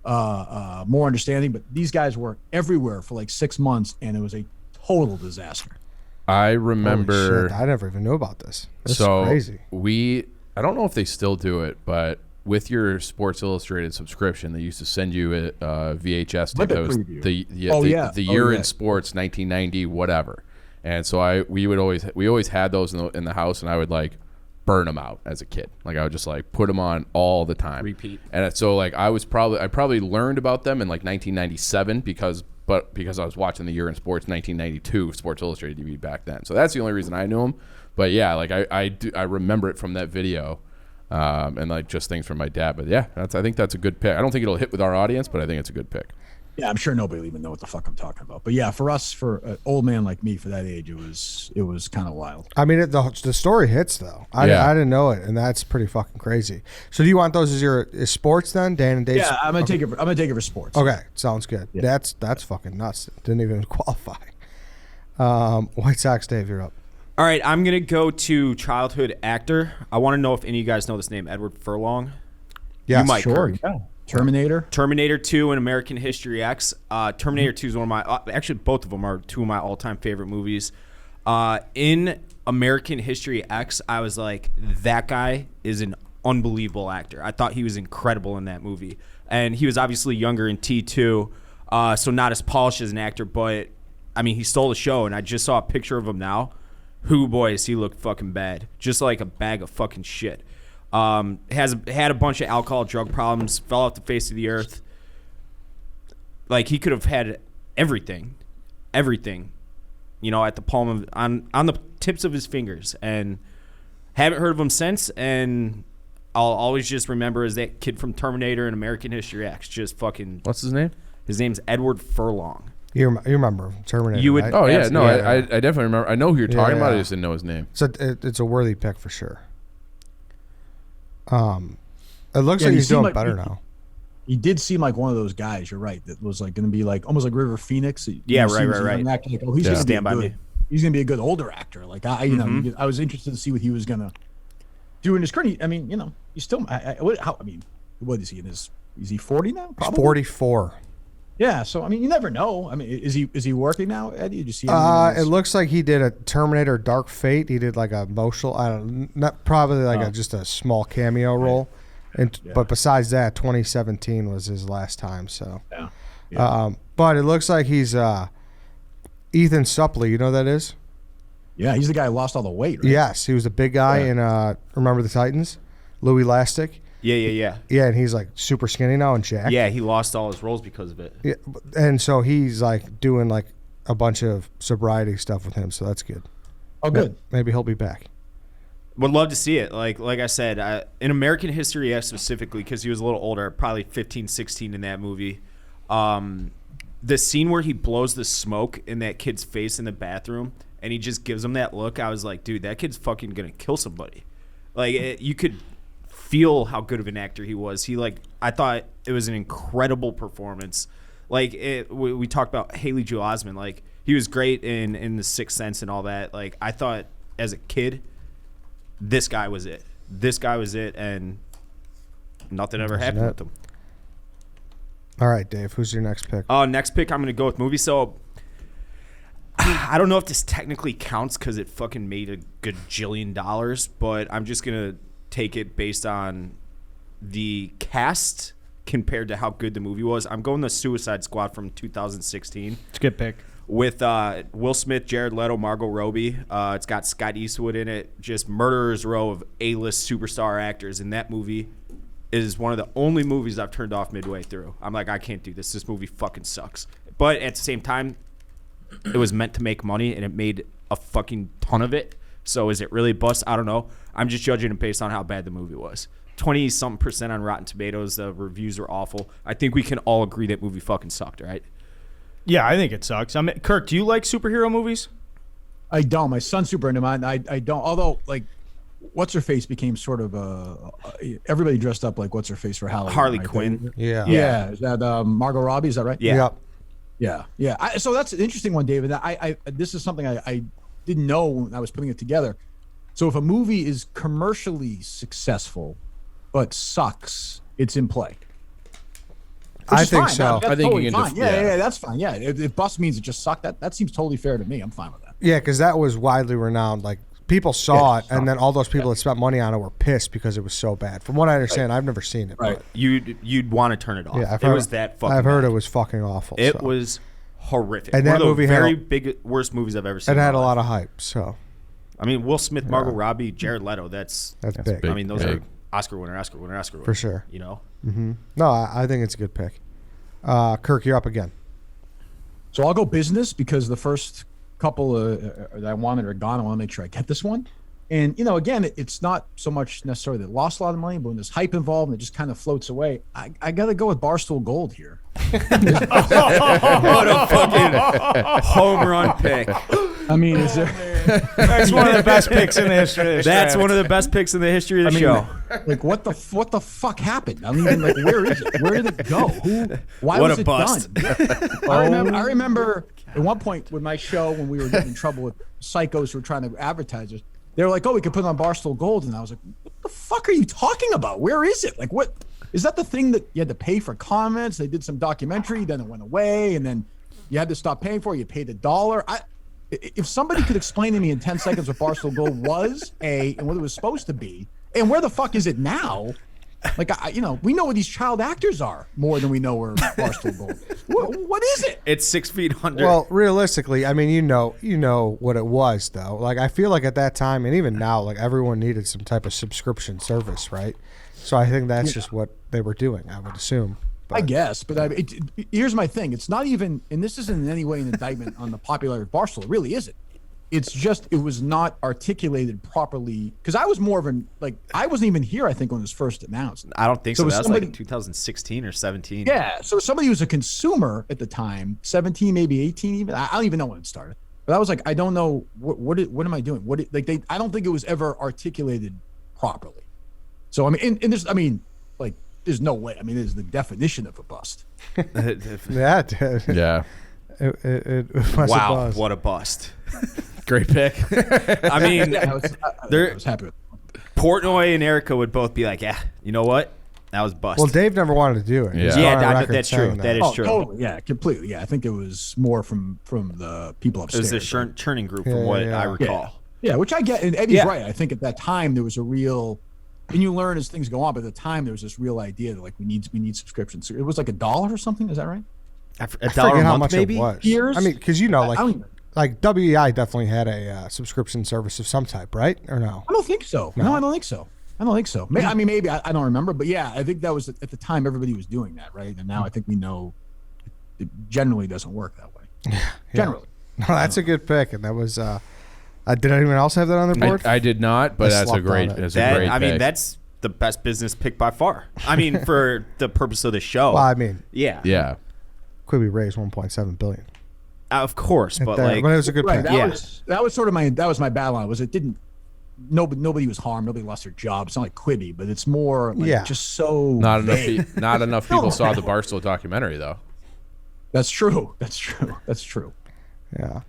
more understanding, but these guys were everywhere for like 6 months, and it was a total disaster. I Holy remember. shit, I never even knew about this. This So is crazy. I don't know if they still do it, but with your Sports Illustrated subscription, they used to send you a VHS tape. Olympic That was preview. the year in sports, 1990, whatever. And so we always had those in the house, and I would like burn them out as a kid. Like I would just like put them on all the time. Repeat. And so like I probably learned about them in like 1997 because I was watching the Year in Sports 1992 Sports Illustrated DVD back then. So that's the only reason I knew them. But yeah, like I remember it from that video, and like just things from my dad. But yeah, I think that's a good pick. I don't think it'll hit with our audience, but I think it's a good pick. Yeah, I'm sure nobody will even know what the fuck I'm talking about. But yeah, for us, for an old man like me, for that age, it was kind of wild. I mean, the story hits though. I didn't know it, and that's pretty fucking crazy. So do you want those as your sports then, Dan and Dave? Yeah, I'm gonna take it. I'm gonna take it for sports. Okay, sounds good. Yeah. That's fucking nuts. Didn't even qualify. White Sox Dave, you're up. All right, I'm going to go to childhood actor. I want to know if any of you guys know this name, Edward Furlong. Yes, You might, Sure. Kirk. Yeah. Terminator 2 and American History X. Terminator 2 is one of my actually both of them are two of my all-time favorite movies. In American History X, I was like, that guy is an unbelievable actor. I thought he was incredible in that movie. And he was obviously younger in T2, so not as polished as an actor, but I mean, he stole the show, and I just saw a picture of him now. Who, boy, does he look fucking bad. Just like a bag of fucking shit. Has had a bunch of alcohol, drug problems, fell off the face of the earth. Like, he could have had everything, at the palm of, on the tips of his fingers. And haven't heard of him since, and I'll always just remember as that kid from Terminator and American History X. Just fucking... What's his name? His name's Edward Furlong. You remember Terminator? You would- right? Oh yeah, no, Yeah. I definitely remember. I know who you're talking about. I Yeah. just didn't know his name. So it's a worthy pick for sure. It looks Yeah, like he he's seemed doing like- better now. He did seem like one of those guys. You're right. That was like going to be like almost like River Phoenix. Yeah, He right, seems right, like right. an actor, like, oh, he's Yeah. going to be Stand by good. me. He's going to be a good older actor. Like I was interested to see what he was going to do in his career. I mean, he's still. What is he in his? Is he 40 now? He's Probably. 44. Yeah. So I mean, you never know. I mean, is he working now, Eddie? Did you see him? It looks like he did a Terminator Dark Fate. He did like a emotional, not probably like just a small cameo role. And but besides that, 2017 was his last time. So, Yeah. but it looks like he's Ethan Suplee. You know who that is? Yeah, he's the guy who lost all the weight, right? Yes, he was the big guy in Remember the Titans, Louis Lastic. Yeah. Yeah, and he's like super skinny now and jacked. Yeah, he lost all his roles because of it. Yeah, and so he's like doing like a bunch of sobriety stuff with him. So that's good. Oh, good. Maybe he'll be back. Would love to see it. Like I said, in American History X specifically, because he was a little older, probably 15, 16 in that movie. The scene where he blows the smoke in that kid's face in the bathroom and he just gives him that look, I was like, dude, that kid's fucking going to kill somebody. Like, you could feel how good of an actor he was. I thought it was an incredible performance. Like, we talked about Haley Joel Osment. Like, he was great in The Sixth Sense and all that. Like, I thought as a kid, this guy was it. This guy was it, and nothing ever happened with him. All right, Dave, who's your next pick? Next pick, I'm going to go with movie. So, I don't know if this technically counts because it fucking made a gajillion dollars, but I'm just going to take it based on the cast compared to how good the movie was. I'm going the Suicide Squad from 2016. It's a good pick. With Will Smith, Jared Leto, Margot Robbie. It's got Scott Eastwood in it. Just murderer's row of A-list superstar actors. And that movie is one of the only movies I've turned off midway through. I'm like, I can't do this. This movie fucking sucks. But at the same time, it was meant to make money, and it made a fucking ton of it. So is it really bust? I don't know. I'm just judging it based on how bad the movie was. 20-something% on Rotten Tomatoes. The reviews are awful. I think we can all agree that movie fucking sucked, right? Yeah, I think it sucks. Kirk, do you like superhero movies? I don't. My son's super into mine. I don't. Although, like, what's her face became sort of everybody dressed up like what's her face for Halloween. Harley right? Quinn. Yeah. Is that Margot Robbie? Is that right? Yeah. Yep. Yeah. So that's an interesting one, David. I this is something I didn't know when I was putting it together. So if a movie is commercially successful but sucks, it's in play. I think so. That's I think totally you can fine. just Yeah, that's fine. Yeah, if bust means it just sucked, that seems totally fair to me. I'm fine with that. Yeah, because that was widely renowned. Like, people saw it, and then all those people that spent money on it were pissed because it was so bad. From what I understand, I've never seen it. Right. But You'd want to turn it off. yeah, It was that fucking I've heard bad. it was fucking awful. It so. was horrific. And One that of the movie had very a- big worst movies I've ever seen. It in had my a life. lot of hype, so I mean, Will Smith, Margot Robbie, Jared Leto. That's that's big. big. I mean, those Big. are Oscar winner. For sure. You know. No, I think it's a good pick. Kirk, you're up again. So I'll go business because the first couple that I wanted are gone. I want to make sure I get this one. And, again, it's not so much necessarily that it lost a lot of money, but when there's hype involved and it just kind of floats away, I got to go with Barstool Gold here. What a fucking home run pick. I mean, is there... That's one of the best picks in the history of this That's draft. one of the best picks in the history of the show. Like, what the fuck happened? I mean, like, where is it? Where did it go? Why What was a it bust. done? I remember at one point with my show when we were getting in trouble with psychos who were trying to advertise us, they were like, oh, we could put it on Barstool Gold. And I was like, what the fuck are you talking about? Where is it? Like, what? Is that the thing that you had to pay for comments? They did some documentary, then it went away, and then you had to stop paying for it. You paid $1. If somebody could explain to me in 10 seconds what Barstool Gold was, and what it was supposed to be, and where the fuck is it now? Like, we know what these child actors are more than we know where Barstool Gold is. What is it? It's 6 feet under. Well, realistically, I mean, you know what it was, though. Like, I feel like at that time, and even now, like, everyone needed some type of subscription service, right? So I think that's just what they were doing, I would assume. I guess, but here's my thing. It's not even, and this isn't in any way an indictment on the popularity of Barstool. It really isn't. It's just, it was not articulated properly. Because I was more of I wasn't even here, I think, when it was first announced. I don't think so. So That was somebody- like 2016 or 17. Yeah, so somebody who was a consumer at the time, 17, maybe 18 even, I don't even know when it started. But I was like, I don't know, what am I doing? I don't think it was ever articulated properly. So, I mean, and there's, there's no way. I mean, it is the definition of a bust. Yeah, it did. Yeah. It was a Wow, buzz. what a bust. Great pick. I mean, I There- was happy with it. Portnoy and Erica would both be like, yeah, you know what? That was bust. Well, Dave never wanted to do it. He's Yeah. on Yeah, record that's true. saying That is Oh, true. totally. Yeah, completely. Yeah, I think it was more from the people It upstairs. was the churning group, Yeah, from what yeah. I recall. Yeah, which I get. And Eddie's Yeah. right. I think at that time there was a real And you learn as things go on. But at the time, there was this real idea that like we need subscriptions. It was like $1 or something. Is that right? A I dollar forget a how month, much maybe. it was. Years? I mean, because I don't even- like WEI definitely had a subscription service of some type, right? Or no? I don't think so. No, I don't think so. I don't think so. Maybe I don't remember, but yeah, I think that was at the time everybody was doing that, right? And now I think we know it generally doesn't work that way. Generally. No, that's a good pick, and that was. Did anyone else have that on their board? I did not, but I that's a slept great. on it. That's a great. I mean, pick. that's the best business pick by far. I mean, for the purpose of the show. Well, I mean, Yeah. yeah. Quibi raised 1.7 billion. Of course, but There, like, but it was a good Right. pick. That was sort of my battle line. Was it didn't nobody was harmed, nobody lost their job. It's not like Quibi, but it's more like just so Not enough. vague. Not enough people saw the Barstool documentary though. That's true. That's true. That's true. Yeah.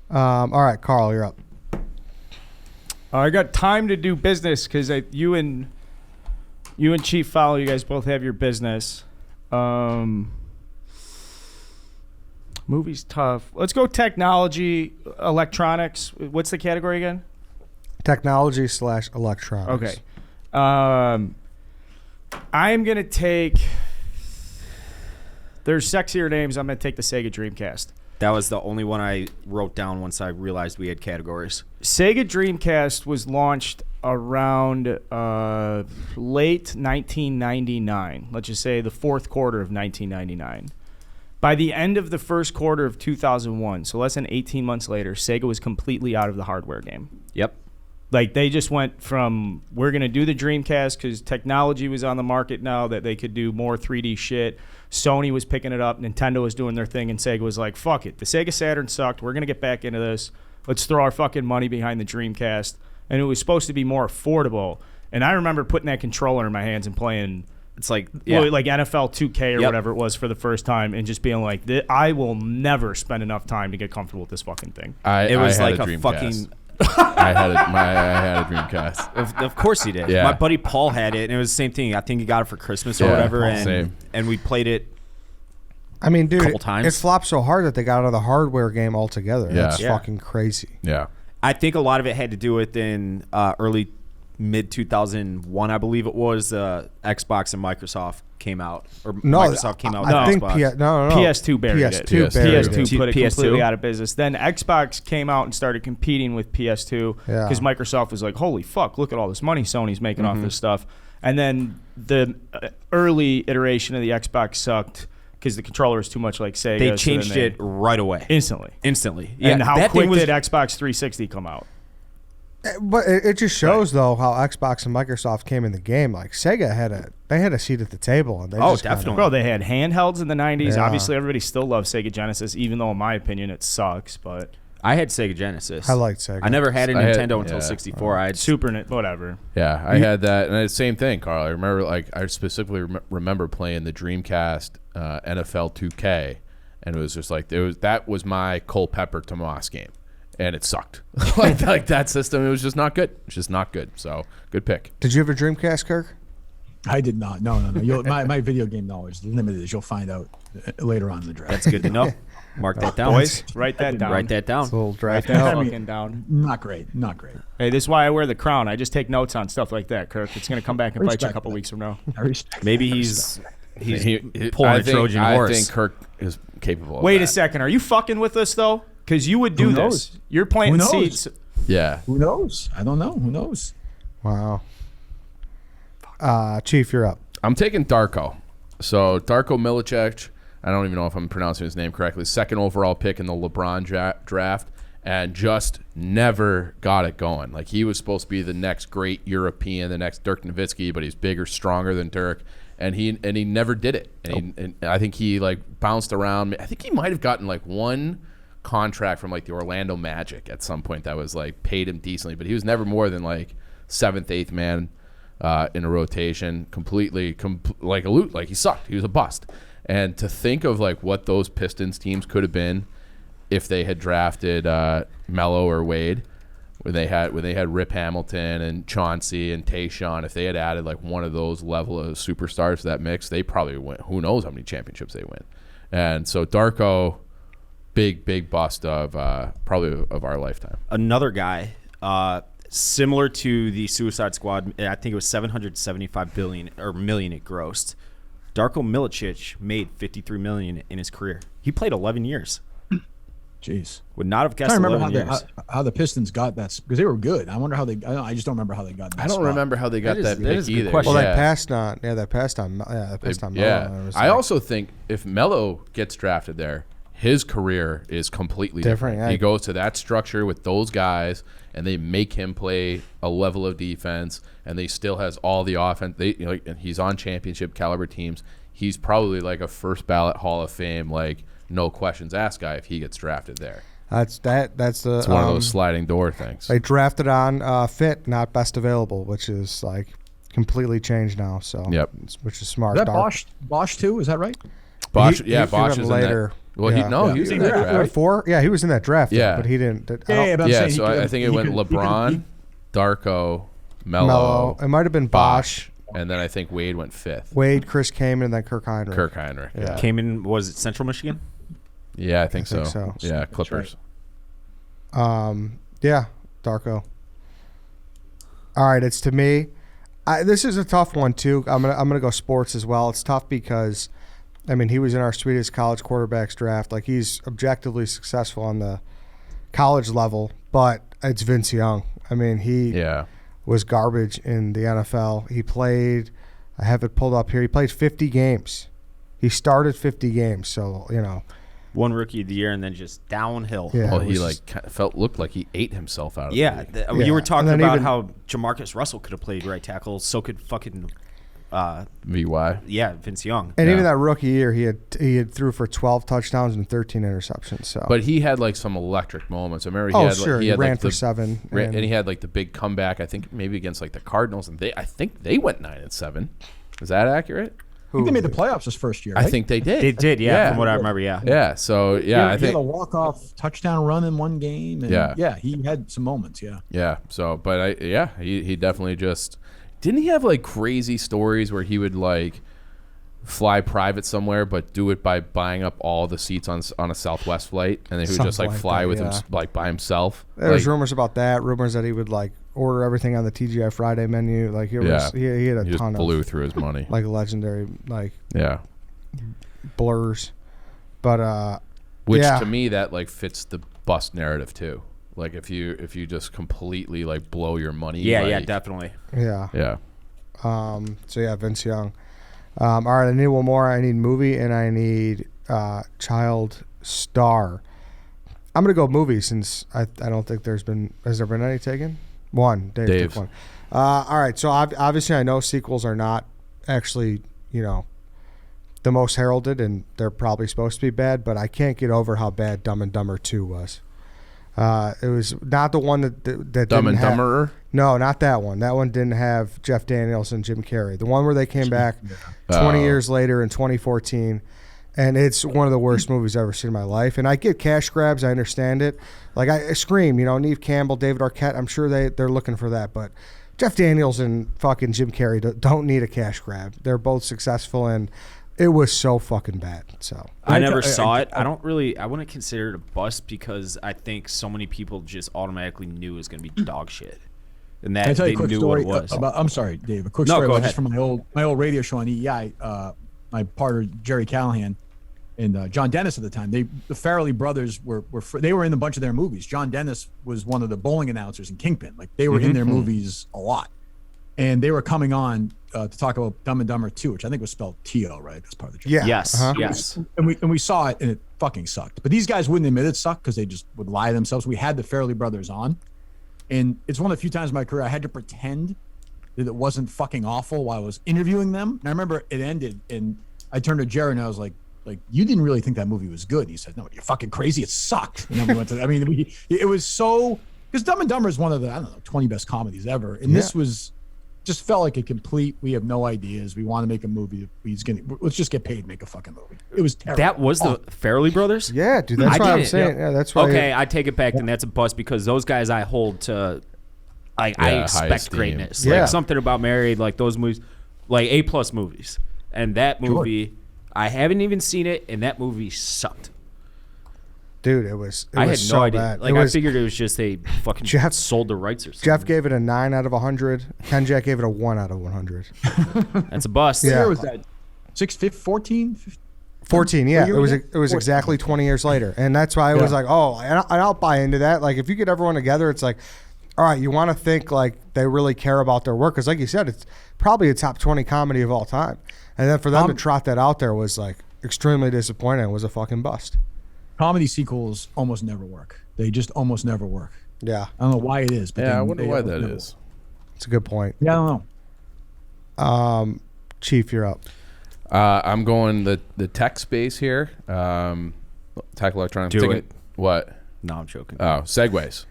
All right, Carl, you're up. I got time to do business because you and Chief Follow, you guys both have your business. Movies tough. Let's go technology, electronics. What's the category again? Technology / electronics. Okay. I'm gonna take. There's sexier names. I'm gonna take the Sega Dreamcast. that was the only one I wrote down once I realized we had categories. Sega Dreamcast was launched around late 1999. Let's just say the fourth quarter of 1999. By the end of the first quarter of 2001, so less than 18 months later, Sega was completely out of the hardware game. Yep. Like, they just went from, we're going to do the Dreamcast because technology was on the market now that they could do more 3D shit. Sony was picking it up. Nintendo was doing their thing. And Sega was like, fuck it. The Sega Saturn sucked. We're going to get back into this. Let's throw our fucking money behind the Dreamcast. And it was supposed to be more affordable. And I remember putting that controller in my hands and playing, It's like, like NFL 2K or Yep. whatever it was for the first time, and just being like, I will never spend enough time to get comfortable with this fucking thing. it was I had like a a Dreamcast. fucking. I had a Dreamcast. Of course he did. Yeah. My buddy Paul had it, and it was the same thing. I think he got it for Christmas or Yeah, whatever, same. and we played it. I mean, dude, Couple times. it flopped so hard that they got out of the hardware game altogether. Yeah. That's Yeah. fucking crazy. Yeah. I think a lot of it had to do with in early mid 2001, I believe it was. Xbox and Microsoft came out, or No, Microsoft came out with I think Xbox. no. PS2 buried it. PS2 buried PS2 it. put it PS2? completely out of business. Then Xbox came out and started competing with PS2 Yeah. because Microsoft was like, holy fuck, look at all this money Sony's making Mm-hmm. off this stuff. And then the early iteration of the Xbox sucked because the controller was too much like Sega. They so changed then it right away, instantly. instantly. And how that quick thing was, did Xbox 360 come out? But it just shows though how Xbox and Microsoft came in the game. Like Sega had a seat at the table, and they Oh, just kinda- definitely. Bro, they had handhelds in the 90s. Yeah. Obviously, everybody still loves Sega Genesis, even though, in my opinion, it sucks. But I had Sega Genesis. I liked Sega. I never had a I had- Nintendo until yeah. 64. I had whatever. Yeah, I had that, and it's the same thing, Carl. I remember, I specifically remember playing the Dreamcast NFL 2K, and it was just like that was my Culpepper Tomas game, and it sucked. like that system, it was just not good. It's just not good. So good pick. Did you have a Dreamcast, Kirk? I did not. No. My video game knowledge is limited, as you'll find out later on in the draft. That's good to know. Mark that down, Boys, write that down. Write that down. It's a little draft. that note. fucking down. Not great. Not great. Hey, this is why I wear the crown. I just take notes on stuff like that, Kirk. It's going to come back and bite you a Respect couple that. weeks from now. I respect Maybe that. I he's He- pulling I a think- Trojan I horse. think Kirk is capable of Wait that. a second. Are you fucking with us, though? Because you would do Who this. knows? You're planting Who knows? seeds. Yeah. Who knows? I don't know. Who knows? Wow. Chief, you're up. I'm taking Darko. So Darko Milicic, I don't even know if I'm pronouncing his name correctly, second overall pick in the LeBron draft, and just never got it going. Like, he was supposed to be the next great European, the next Dirk Nowitzki, but he's bigger, stronger than Dirk, and he never did it. And I think he like bounced around. I think he might have gotten like one contract from like the Orlando Magic at some point that was like paid him decently, but he was never more than like seventh, eighth man in a rotation. Completely like a loot. Like, he sucked. He was a bust. And to think of like what those Pistons teams could have been if they had drafted Melo or Wade, when they had Rip Hamilton and Chauncey and Tayshaun, if they had added like one of those level of superstars to that mix, they probably win. Who knows how many championships they win. And so Darko, big bust of probably of our lifetime. Another guy. similar to the Suicide Squad. I think it was $775 million it grossed. Darko Milicic made $53 million in his career. He played 11 years. Jeez. Would not have guessed. I remember 11 years. how the Pistons got that because they were good. I wonder how they. I just don't remember how they got that. I don't spot. remember how they got that pick is a good either. question. Well, yeah. they passed on. Yeah, they passed on. Yeah, they passed on. Melo. Yeah. And it was I like- also think if Melo gets drafted there, his career is completely different. Different, yeah. He goes to that structure with those guys, and they make him play a level of defense, and they still has all the offense. And he's on championship caliber teams. He's probably like a first ballot Hall of Fame, like no questions asked guy if he gets drafted there. That's the. It's one of those sliding door things. They drafted on fit, not best available, which is like completely changed now. So Yep. which is smart. Is that Dark- Bosch too? Is that right? Bosch, he Bosch went is later. in that. Well, Yeah. he was in that draft. 4? Yeah, he was in that draft. Yeah. but he didn't. But I'm Yeah, saying so I think it went LeBron, Darko, Melo, It might have been Bosch, and then I think Wade went 5th. Wade, Chris Kaman, and then Kirk Heinrich. Kirk Heinrich. Yeah, Came in, was it Central Michigan? yeah, I think I think so. so. Yeah, Clippers. Yeah, Darko. All right, it's to me. This is a tough one too. I'm gonna go sports as well. It's tough because, I mean, he was in our sweetest college quarterbacks draft. Like he's objectively successful on the college level, but it's Vince Young. I mean, he Yeah. was garbage in the NFL. He played. I have it pulled up here. He played 50 games. He started 50 games. So One rookie of the year and then just downhill. Yeah. Well, it he was- looked like he ate himself out of Yeah, the league. Yeah. you were talking And then about even- how Demarcus Russell could have played right tackle. So could fucking, VY. Vince Young. And Yeah. even that rookie year, he had threw for 12 touchdowns and 13 interceptions. So, But he had like some electric moments. I remember he oh had sure, like, he had ran like for the, 7. and he had like the big comeback. I think maybe against like the Cardinals, and I think they went 9-7. Is that accurate? I think they made the playoffs his first year. Right? I think they did. They did, yeah, from what I remember, yeah. Yeah. So yeah, I he had think a walk-off touchdown run in one game. And Yeah. he had some moments. Yeah. Yeah. So, but he definitely just didn't he have like crazy stories where he would like fly private somewhere, but do it by buying up all the seats on a Southwest flight, and then he would just like Something like fly that, with him yeah. like by himself. There was Like, rumors about that. Rumors that he would like order everything on the TGI Friday menu. Like he Yeah. he had a he just ton blew of through his money. like legendary like Yeah. blurs. But Which yeah. to me that like fits the bust narrative too. Like if you just completely like blow your money. Yeah, like, yeah, definitely. yeah. Yeah. So yeah, Vince Young. All right, I need one more. I need movie and I need child star. I'm gonna go movie since I don't think has there been any taken? One. Dave took one. All right, so obviously I know sequels are not actually, the most heralded, and they're probably supposed to be bad, but I can't get over how bad Dumb and Dumber 2 was. It was not the one that Dumb didn't and have, Dumberer. No, not that one. That one didn't have Jeff Daniels and Jim Carrey. The one where they came back 20 years later in 2014, and it's one of the worst movies I've ever seen in my life. And I get cash grabs. I understand it. Like I Scream, Neve Campbell, David Arquette, I'm sure they're looking for that. But Jeff Daniels and fucking Jim Carrey don't need a cash grab. They're both successful, and it was so fucking bad. So I never saw it. I wouldn't consider it a bust because I think so many people just automatically knew it was going to be dog shit. And that Can I tell you they a quick knew story what it was. about? I'm sorry, Dave. A quick No, story go about ahead. just from my old radio show on EI. My partner Jerry Callahan and John Dennis at the time. The Farrelly brothers they were in a bunch of their movies. John Dennis was one of the bowling announcers in Kingpin. Like they were in their movies a lot, and they were coming on to talk about Dumb and Dumber 2, which I think was spelled T-O, right? That's part of the joke. yeah, Yes, uh-huh. yes. And we saw it, and it fucking sucked. But these guys wouldn't admit it sucked because they just would lie to themselves. We had the Farrelly brothers on, and it's one of the few times in my career I had to pretend that it wasn't fucking awful while I was interviewing them. And I remember it ended, and I turned to Jerry and I was like, you didn't really think that movie was good. And he said, no, you're fucking crazy. It sucked. And then we went to, it was so, because Dumb and Dumber is one of the, 20 best comedies ever. And this was, just felt like a complete, we have no ideas. We want to make a movie. Let's just get paid and make a fucking movie. It was terrible. That was the Farrelly brothers? Yeah, dude. That's I what I'm didn't- saying. Yeah, that's why. Okay, I take it back, then that's a bust because those guys I hold to, I high expect esteem. greatness. Yeah. Like something about Married, like those movies, like A+ movies. And that movie, I haven't even seen it, and that movie sucked. Dude, it was I had so no idea. bad. Like It I was- figured it was just they fucking Jeff- sold the rights or something. Jeff gave it a 9 out of 100. Ken Jack gave it a 1 out of 100. That's a bust. Yeah. What year was that? 14? 14, yeah. year It was was it? 14. exactly 20 years later. And that's why I was like, oh, and I'll buy into that. Like, if you get everyone together, it's like, all right, you want to think like they really care about their work. Because like you said, it's probably a top 20 comedy of all time. And then for them to trot that out there was like extremely disappointing. It was a fucking bust. Comedy sequels almost never work. They just almost never work. Yeah, I don't know why it is. But Yeah, I they wonder why almost that never is. it's a good point. work. Yeah, I don't know. Chief, you're up. I'm going the tech space here. Tech electronics. Do it. What? No, I'm joking. Oh, Segways.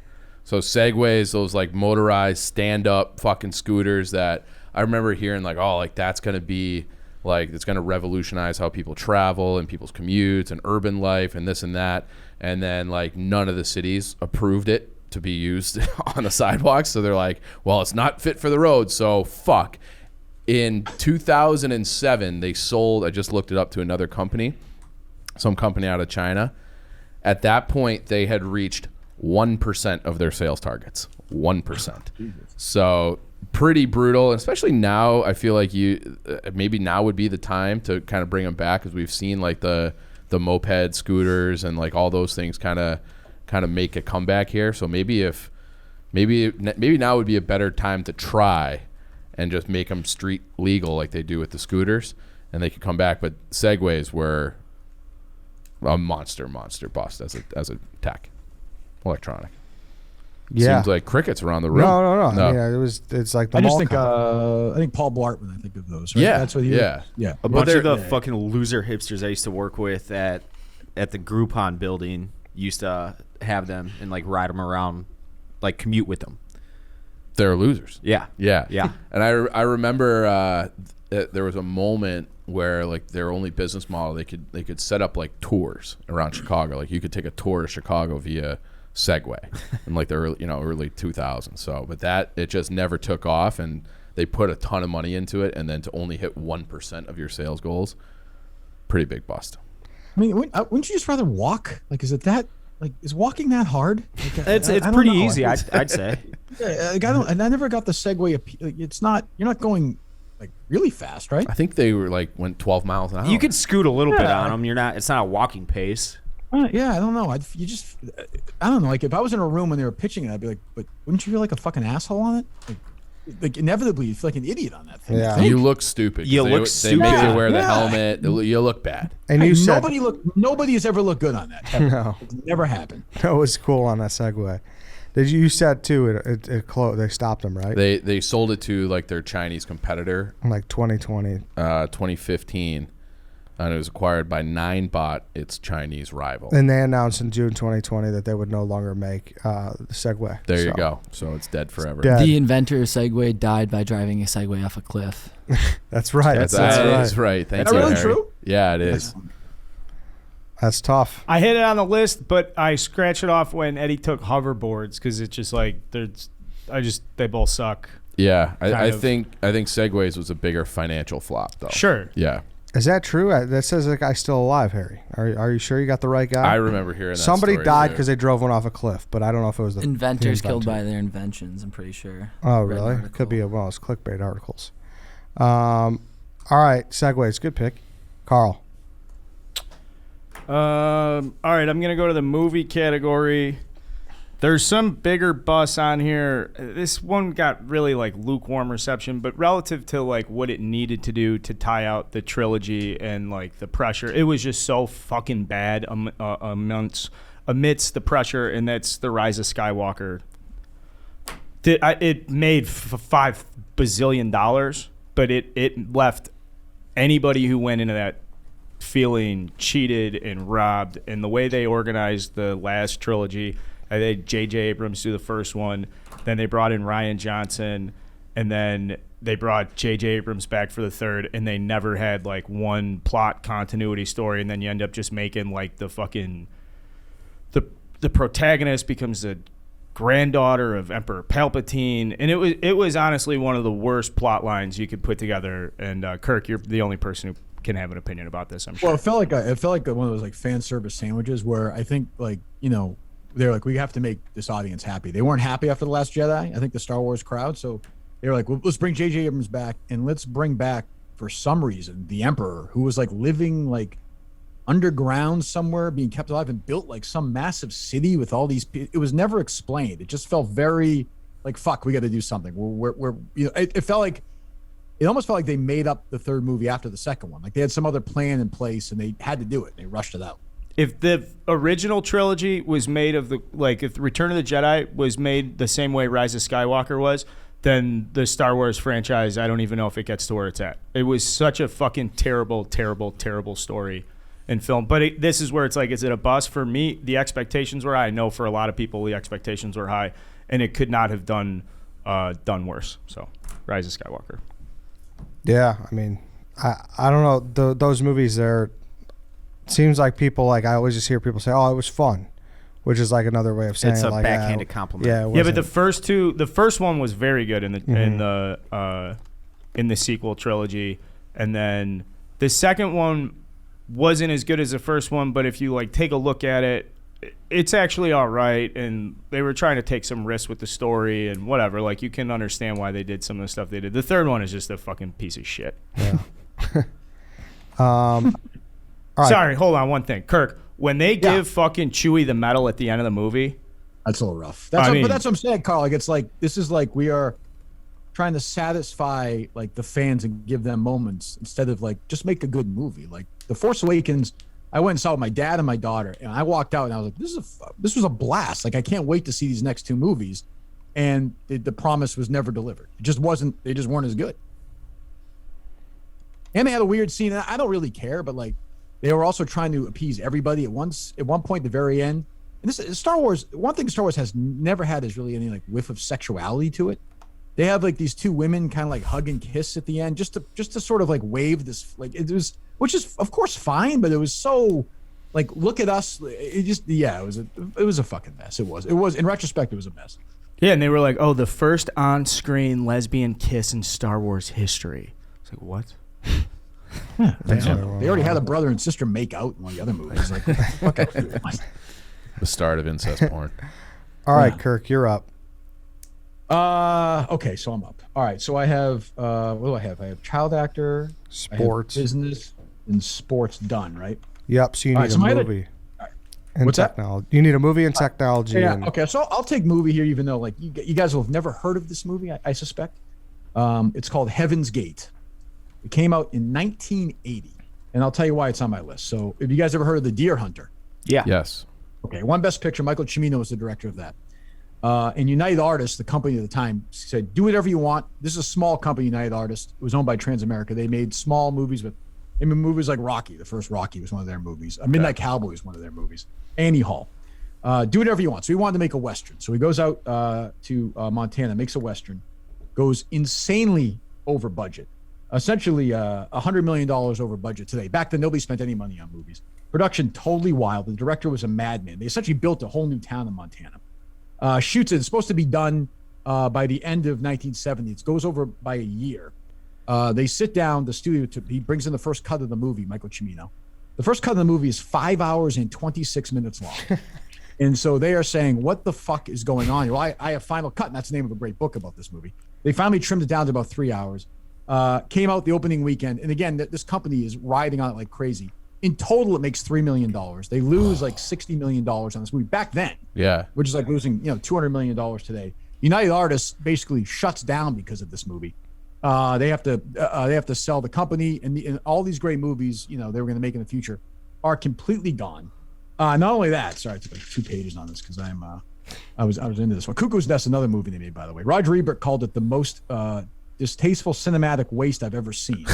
So Segways, those like motorized stand-up fucking scooters that I remember hearing like, oh, like that's gonna be like it's gonna revolutionize how people travel and people's commutes and urban life and this and that. And then like none of the cities approved it to be used on the sidewalks. So they're like, well, it's not fit for the road, so fuck. In 2007, they sold, I just looked it up, to another company, some company out of China. At that point, they had reached 1% of their sales targets. 1%. So pretty brutal, especially now. I feel like maybe now would be the time to kind of bring them back, because we've seen like the moped scooters and like all those things kind of make a comeback here. So maybe now would be a better time to try and just make them street legal like they do with the scooters, and they could come back. But Segways were a monster bust as a tech electronic. Yeah. Seems like crickets around the room. No. I mean, it's like the I just mall think cop. I think Paul Blart when I think of those. Right? Yeah, That's what he yeah. yeah. A bunch of the fucking loser hipsters I used to work with at the Groupon building used to have them and like ride them around, like commute with them. They're losers. Yeah. Yeah. And I remember there was a moment where like their only business model, they could set up like tours around Chicago. Like you could take a tour to Chicago via Segway in like the early 2000s. So, but that it just never took off, and they put a ton of money into it, and then to only hit 1% of your sales goals, pretty big bust. I mean, wouldn't you just rather walk? Like, is walking that hard? Like, It's I don't pretty know. easy, I'd say. Yeah, like, I never got the Segway. It's not. You're not going like really fast, right? I think they were like went 12 miles an hour. You could scoot a little bit Yeah. on them. You're not. It's not a walking pace. Yeah, I don't know. I don't know. Like if I was in a room when they were pitching it, I'd be like, but wouldn't you feel like a fucking asshole on it? Like inevitably, you feel like an idiot on that thing. Yeah. I think. You look stupid. 'cause You they, look They stupid. make you wear the Yeah. helmet. You look bad. And you said nobody has ever looked good on that. Ever. No. It's never happened. that was cool on that Segway. You said too it closed. They stopped them, right? They sold it to like their Chinese competitor, In like 2020. 2015, and it was acquired by Ninebot, its Chinese rival. And they announced in June 2020 that they would no longer make the Segway. There you So, go. So it's dead forever. Dead. The inventor of Segway died by driving a Segway off a cliff. That's right. That That's is right. right. Thank Is that you, really Harry. true? Yeah, it is. That's tough. I hit it on the list, but I scratched it off when Eddie took hoverboards because it's just like they both suck. Yeah, I Kind of. think Segways was a bigger financial flop though. Sure. Yeah, Is that true? That says that guy's still alive, Harry. Are you sure you got the right guy? I remember hearing that. Somebody story, died too. because they drove one off a cliff, but I don't know if it was the Inventors the killed inventor. by their inventions, I'm pretty sure. Oh, Read an really? article. Could be one of those clickbait articles. All right, Segways, good pick, Carl. All right, I'm gonna go to the movie category. There's some bigger busts on here. This one got really like lukewarm reception, but relative to like what it needed to do to tie out the trilogy and like the pressure, it was just so fucking bad amidst the pressure, and that's the Rise of Skywalker. It made $5 bazillion, but it left anybody who went into that feeling cheated and robbed. And the way they organized the last trilogy, they had J.J. Abrams do the first one, then they brought in Rian Johnson, and then they brought J.J. Abrams back for the third, and they never had like one plot continuity story, and then you end up just making like the fucking the protagonist becomes the granddaughter of Emperor Palpatine, and it was honestly one of the worst plot lines you could put together. And Kirk, you're the only person who can have an opinion about this. I'm sure. Well, it felt like one of those like fan service sandwiches where I think like they're like, we have to make this audience happy. They weren't happy after The Last Jedi. I think the Star Wars crowd. So they were like, well, let's bring J.J. Abrams back and let's bring back for some reason the Emperor, who was like living like underground somewhere, being kept alive and built like some massive city with all these. It was never explained. It just felt very like, fuck, we got to do something. We're it felt like. It almost felt like they made up the third movie after the second one. Like they had some other plan in place and they had to do it. They rushed it out. If the original trilogy was made of if Return of the Jedi was made the same way Rise of Skywalker was, then the Star Wars franchise, I don't even know if it gets to where it's at. It was such a fucking terrible, terrible, terrible story and film. But this is where it's like, is it a bust? For me, the expectations were high. I know for a lot of people, the expectations were high, and it could not have done worse. So, Rise of Skywalker. Yeah, I mean, I don't know. Those movies there, seems like people, like, I always just hear people say, oh, it was fun, which is like another way of saying It's a like, backhanded compliment. Yeah, yeah, but the first one was very good in the sequel trilogy, and then the second one wasn't as good as the first one, but if you like take a look at it, it's actually all right, and they were trying to take some risks with the story and whatever. Like, you can understand why they did some of the stuff they did. The third one is just a fucking piece of shit. Yeah. All right. Sorry, hold on one thing. Kirk, when they give fucking Chewie the medal at the end of the movie, That's a little rough. I mean- But that's what I'm saying, Carl. Like, it's like, this is like we are trying to satisfy like the fans and give them moments instead of like just make a good movie. Like The Force Awakens, I went and saw it with my dad and my daughter, and I walked out and I was like, this was a blast. Like, I can't wait to see these next two movies. And the promise was never delivered. It just wasn't. They just weren't as good. And they had a weird scene. And I don't really care, but like, they were also trying to appease everybody at once. At one point, at the very end, and this is Star Wars. One thing Star Wars has never had is really any like whiff of sexuality to it. They have like these two women kind of like hug and kiss at the end, just to sort of like wave this, like, it was, which is of course fine, but it was so like, look at us. It just, yeah, it was a fucking mess. It was in retrospect, it was a mess. yeah, and they were like, oh, the first on-screen lesbian kiss in Star Wars history. It's like, what? Yeah, they already had a brother and sister make out in one of the other movies. Like, okay. The start of incest porn. All right, Kirk, you're up. Okay, so I'm up. All right, so I have what do I have? I have child actor, Sports. I have business, and sports done, right? Yep, so you All need right, a so my other- movie. And What's that? technology. You need a movie and technology. Yeah, and okay, so I'll take movie here, even though like you guys will have never heard of this movie, I suspect. It's called Heaven's Gate. It came out in 1980, and I'll tell you why it's on my list. So, have you guys ever heard of The Deer Hunter? Yeah. Yes. Okay, won Best Picture. Michael Cimino was the director of that. And United Artists, the company at the time, said, do whatever you want. This is a small company, United Artists. It was owned by Transamerica. They made small movies they made movies like Rocky. The first Rocky was one of their movies. Midnight Cowboy was one of their movies. Annie Hall. Do whatever you want. So he wanted to make a Western. So he goes out to Montana, makes a Western, goes insanely over budget. Essentially $100 million over budget today. Back then, nobody spent any money on movies. Production totally wild. The director was a madman. They essentially built a whole new town in Montana. Shoots it. It's supposed to be done by the end of 1970. It goes over by a year. They sit down, the studio, he brings in the first cut of the movie, Michael Cimino. The first cut of the movie is 5 hours and 26 minutes long. And so they are saying, what the fuck is going on? Well, I have Final Cut, and that's the name of a great book about this movie. They finally trimmed it down to about 3 hours. Came out the opening weekend. And again, this company is riding on it like crazy. In total, it makes $3 million. They lose like $60 million on this movie back then. Yeah. Which is like losing, $200 million today. United Artists basically shuts down because of this movie. They have to sell the company, and all these great movies, they were going to make in the future, are completely gone. Not only that, sorry, I took like 2 pages on this because I was into this one. Cuckoo's Nest, another movie they made, by the way. Roger Ebert called it the most distasteful cinematic waste I've ever seen.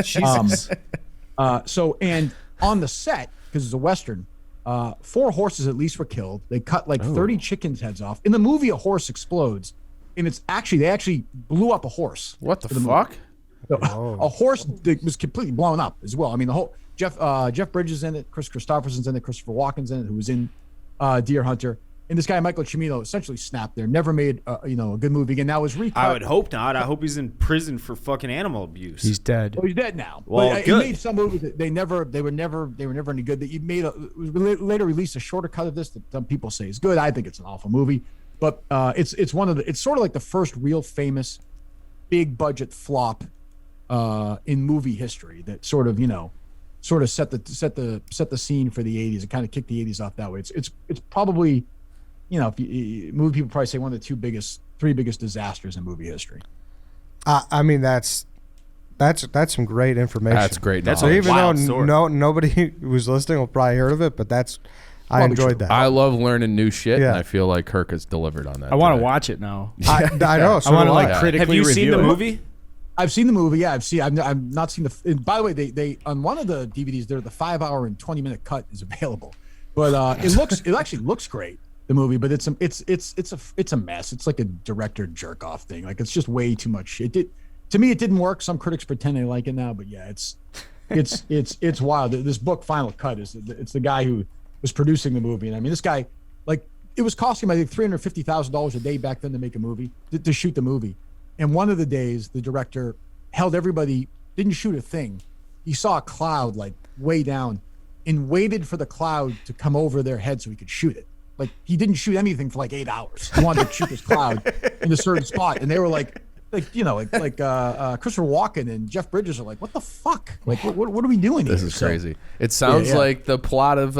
Jesus. And on the set, because it's a Western, 4 horses at least were killed. They cut like 30 chickens' heads off. In the movie, a horse explodes, and they actually blew up a horse. What the fuck? So, a horse that was completely blown up as well. I mean, the whole Jeff Bridges in it, Chris Christopherson's in it, Christopher Walken's in it, who was in Deer Hunter. And this guy Michael Cimino essentially snapped there, never made a good movie again. Now was recut. I would hope not. I hope he's in prison for fucking animal abuse. He's dead. Well, he's dead now. Well, but, good. He made some movies that they were never any good. That he made later released a shorter cut of this that some people say is good. I think it's an awful movie, but it's sort of like the first real famous big budget flop in movie history that sort of set the scene for the 80s and kind of kicked the 80s off that way. It's probably, if movie people probably say one of the three biggest disasters in movie history. I mean, that's some great information. That's great. That's So a even wild though story. nobody who's listening will probably heard of it, but I enjoyed that. I love learning new shit, Yeah. and I feel like Kirk has delivered on that. I want to today. watch it now. I know. So I want to do like critically Have you review seen the it. movie? I've seen the movie. Yeah, I've not seen the. And by the way, they on one of the DVDs, the 5-hour and 20-minute cut is available, but it actually looks great. The movie, but it's a mess. It's like a director jerk off thing. Like it's just way too much. To me, it didn't work. Some critics pretend they like it now, but yeah, it's wild. This book, Final Cut, it's the guy who was producing the movie, and I mean, this guy, like, it was costing him, I think, $350,000 a day back then to make a movie, to shoot the movie. And one of the days, the director held everybody, didn't shoot a thing. He saw a cloud like way down, and waited for the cloud to come over their head so he could shoot it. Like, he didn't shoot anything for like 8 hours. He wanted to shoot this cloud in a certain spot, and they were like Christopher Walken and Jeff Bridges are like, what the fuck? Like, what are we doing here? This is crazy. It sounds Yeah. like the plot of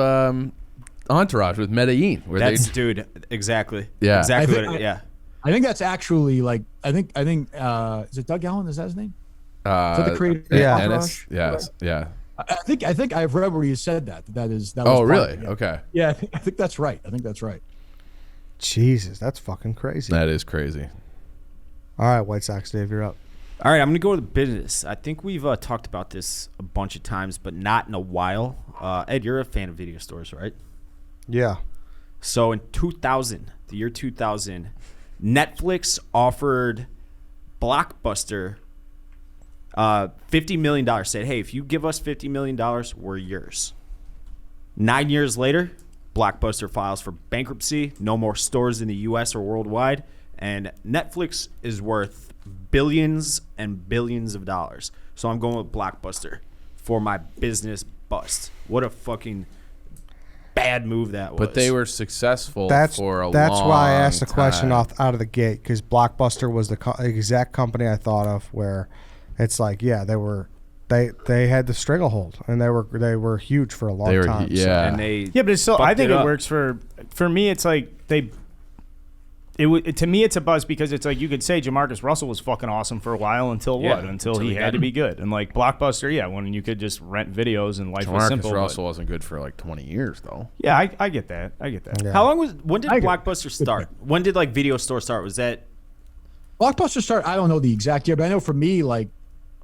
Entourage with Medellin, where Dude, exactly. Yeah. Exactly. I think that's actually like, I think is it Doug Allen? Is that his name? Is that the creator? Yeah. Ennis? Yes. Yeah. I think I've read where you said that was Oh, part of really? it, yeah. Okay. Yeah, I think that's right. Jesus, that's fucking crazy. That is crazy. All right, White Sox, Dave, you're up. All right, I'm going to go to the business. I think we've talked about this a bunch of times, but not in a while. Ed, you're a fan of video stores, right? Yeah. So in the year 2000, Netflix offered Blockbuster $50 million. Said, hey, if you give us $50 million, we're yours. 9 years later, Blockbuster files for bankruptcy. No more stores in the U.S. or worldwide. And Netflix is worth billions and billions of dollars. So I'm going with Blockbuster for my business bust. What a fucking bad move that was. But they were successful for a long time. That's why I asked the question out of the gate, because Blockbuster was the exact company I thought of, where it's like, yeah, they had the stranglehold, and they were huge for a long time. Yeah. And they Yeah, but it's still. I fucked think it it up. works for me. It's like to me, it's a buzz because it's like you could say Demarcus Russell was fucking awesome for a while until until he he had got to be good. And like Blockbuster, yeah, when you could just rent videos and life was Demarcus simple. Russell wasn't good for like 20 years, though. Yeah, I get that. Yeah. How long when did I agree. Blockbuster start? When did like video store start? Was that Blockbuster started, I don't know the exact year, but I know for me, like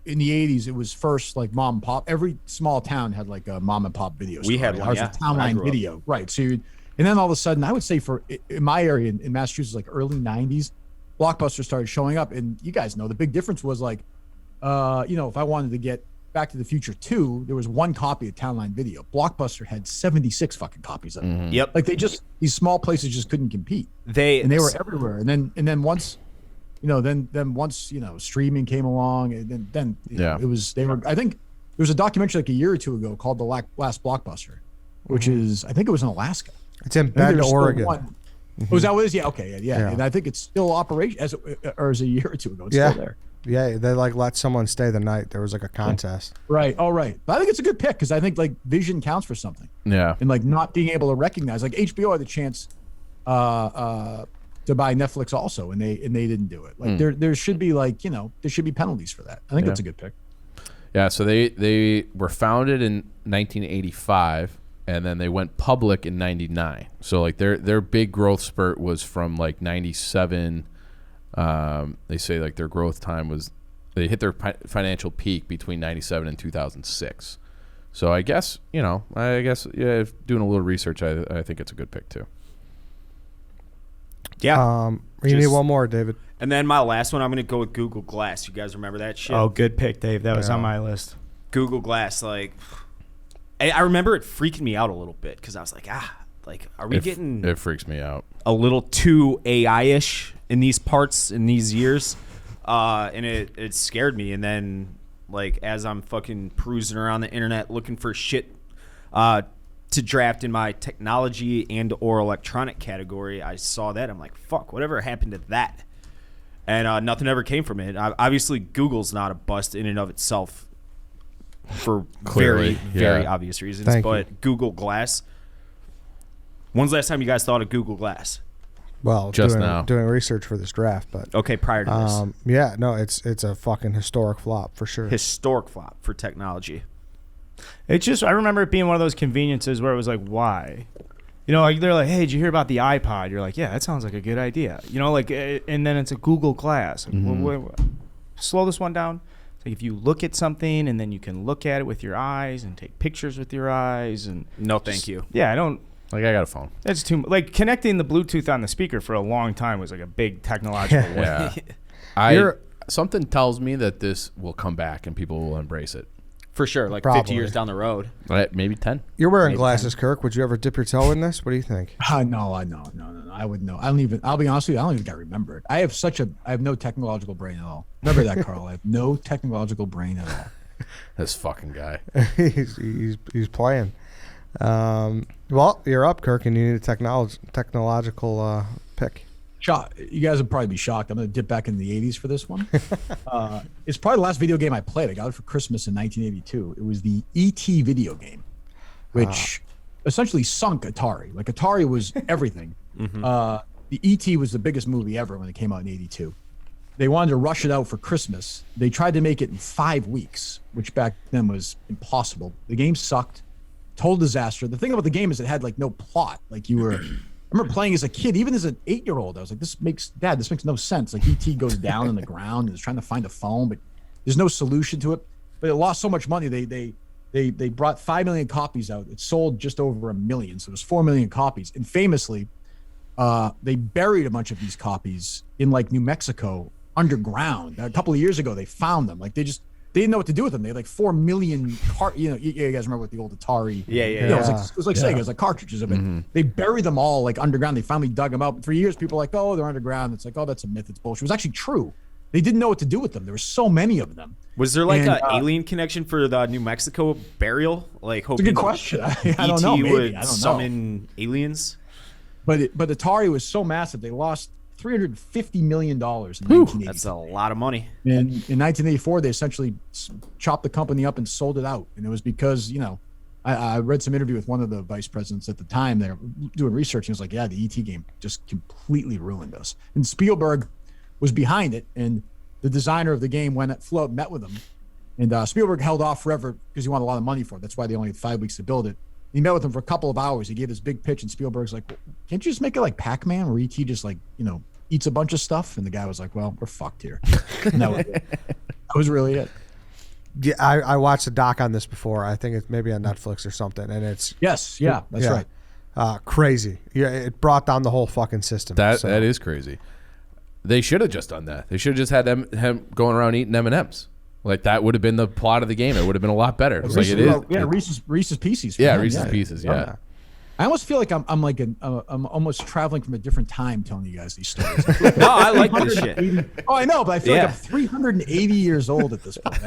in the 80s, it was first like mom and pop. Every small town had like a mom and pop video store. We had right? one, Ours yeah, was when I Townline grew up. Video. Right. So and then all of a sudden, I would say in my area in Massachusetts, like early 90s, Blockbuster started showing up. And you guys know the big difference was like, if I wanted to get Back to the Future 2, there was one copy of Townline Video. Blockbuster had 76 fucking copies of it. Yep. Like these small places just couldn't compete. And they they were everywhere. And then once, once streaming came along, and then it was I think there was a documentary like a year or two ago called The Last Blockbuster, which is, I think it was in Alaska. It's in I think Bend, there's still Oregon. one. Oh, is that what it is? Yeah. Okay. Yeah. And I think it's still operation as a year or two ago. It's Yeah. still there. Yeah, they like let someone stay the night. There was like a contest. Right. All right. But I think it's a good pick because I think like vision counts for something, Yeah. and like not being able to recognize, like HBO had the chance to buy Netflix also, and they didn't do it. Like there should be like there should be penalties for that. I think that's a good pick. Yeah, so they were founded in 1985, and then they went public in 99. So like their big growth spurt was from like 97. They say like their growth time was, they hit their financial peak between 97 and 2006. So I guess doing a little research, I think it's a good pick too. yeah. You need Just- one more, David. And then my last one, I'm gonna go with Google Glass. You guys remember that shit? Oh, good pick, Dave. That was on my list. Google Glass, like I remember it freaking me out a little bit because I was like, like, are we getting It freaks me out. a little too AI-ish in these parts in these years? And it scared me. And then, like, as I'm fucking perusing around the internet looking for shit to draft in my technology and or electronic category, I saw that. I'm like, fuck, whatever happened to that? And nothing ever came from it. Obviously, Google's not a bust in and of itself for Clearly, very yeah. obvious reasons. Thank but you. Google Glass. When's the last time you guys thought of Google Glass? Well, Just doing, now. doing research for this draft, but Okay, prior to this. yeah, no, it's a fucking historic flop for sure. Historic flop for technology. It's just, I remember it being one of those conveniences where it was like, why? You know, like they're like, hey, did you hear about the iPod? You're like, yeah, that sounds like a good idea. You know, like, and then it's a Google Glass. Like, slow this one down. It's like if you look at something and then you can look at it with your eyes and take pictures with your eyes and No, thank you. yeah, I don't. Like, I got a phone. That's too like connecting the Bluetooth on the speaker for a long time was like a big technological win. Yeah. Something tells me that this will come back and people will embrace it. For sure, like Probably. 50 years down the road. Maybe 10. You're wearing Maybe glasses, Kirk. Would you ever dip your toe in this? What do you think? No, I wouldn't know. I'll be honest with you, I don't even got to remember it. I have no technological brain at all. Remember that, Carl. I have no technological brain at all. This fucking guy. he's playing. Well, you're up, Kirk, and you need a technological pick. You guys would probably be shocked. I'm going to dip back in the 80s for this one. It's probably the last video game I played. I got it for Christmas in 1982. It was the E.T. video game, which essentially sunk Atari. Like, Atari was everything. The E.T. was the biggest movie ever when it came out in 82. They wanted to rush it out for Christmas. They tried to make it in 5 weeks, which back then was impossible. The game sucked. Total disaster. The thing about the game is it had, like, no plot. Like, you were... I remember playing as a kid, even as an 8-year-old. I was like, this makes no sense. Like, E.T. goes down on the ground and is trying to find a phone, but there's no solution to it. But it lost so much money. They brought 5 million copies out. It sold just over 1 million. So it was 4 million copies. And famously, they buried a bunch of these copies in, like, New Mexico underground. A couple of years ago, they found them. Like, they didn't know what to do with them. They had like 4 million you guys remember what the old Atari? Yeah. It was like Sega. It was like cartridges of it. They buried them all like underground. They finally dug them out. For years, people were like, oh, they're underground. It's like, oh, that's a myth. It's bullshit. It was actually true. They didn't know what to do with them. There were so many of them. Was there like And, an alien connection for the New Mexico burial? Like, hoping It's a good question. I don't know. E.T. Maybe. would I don't know. summon aliens? But Atari was so massive. They lost $350 million in 1980. That's a lot of money. In 1984, they essentially chopped the company up and sold it out. And it was because, I read some interview with one of the vice presidents at the time. They were doing research. And he was like, yeah, the E.T. game just completely ruined us. And Spielberg was behind it. And the designer of the game flew out and met with him. And Spielberg held off forever because he wanted a lot of money for it. That's why they only had 5 weeks to build it. He met with him for a couple of hours. He gave this big pitch, and Spielberg's like, can't you just make it like Pac-Man where E.T. just like, eats a bunch of stuff? And the guy was like, well, we're fucked here. And that was it. That was really it. Yeah, I watched a doc on this before. I think it's maybe on Netflix or something, and it's Yes, that's right. crazy. Yeah, it brought down the whole fucking system. That is crazy. They should have just done that. They should have just had him going around eating M&Ms. Like, that would have been the plot of the game. It would have been a lot better. It's like it is. Yeah, Reese's Pieces. Yeah, Reese's Pieces. Yeah. I almost feel like I'm almost traveling from a different time telling you guys these stories. No, I like this shit. Oh, I know, but I feel like I'm 380 years old at this point.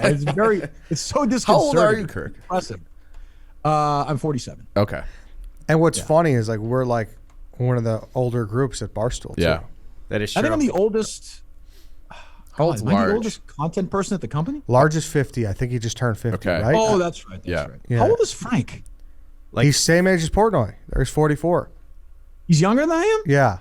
It's so disconcerting. How old are you, Kirk? Depressing. I'm 47. Okay. And what's funny is, like, we're like one of the older groups at Barstool. Yeah. Too. That is true. I think I'm the oldest. How old's Am I Large? the oldest content person at the company? Large is 50. I think he just turned 50, Okay. right? Oh, that's right. Yeah. Yeah. How old is Frank? He's same age as Portnoy. There's 44. He's younger than I am. Yeah.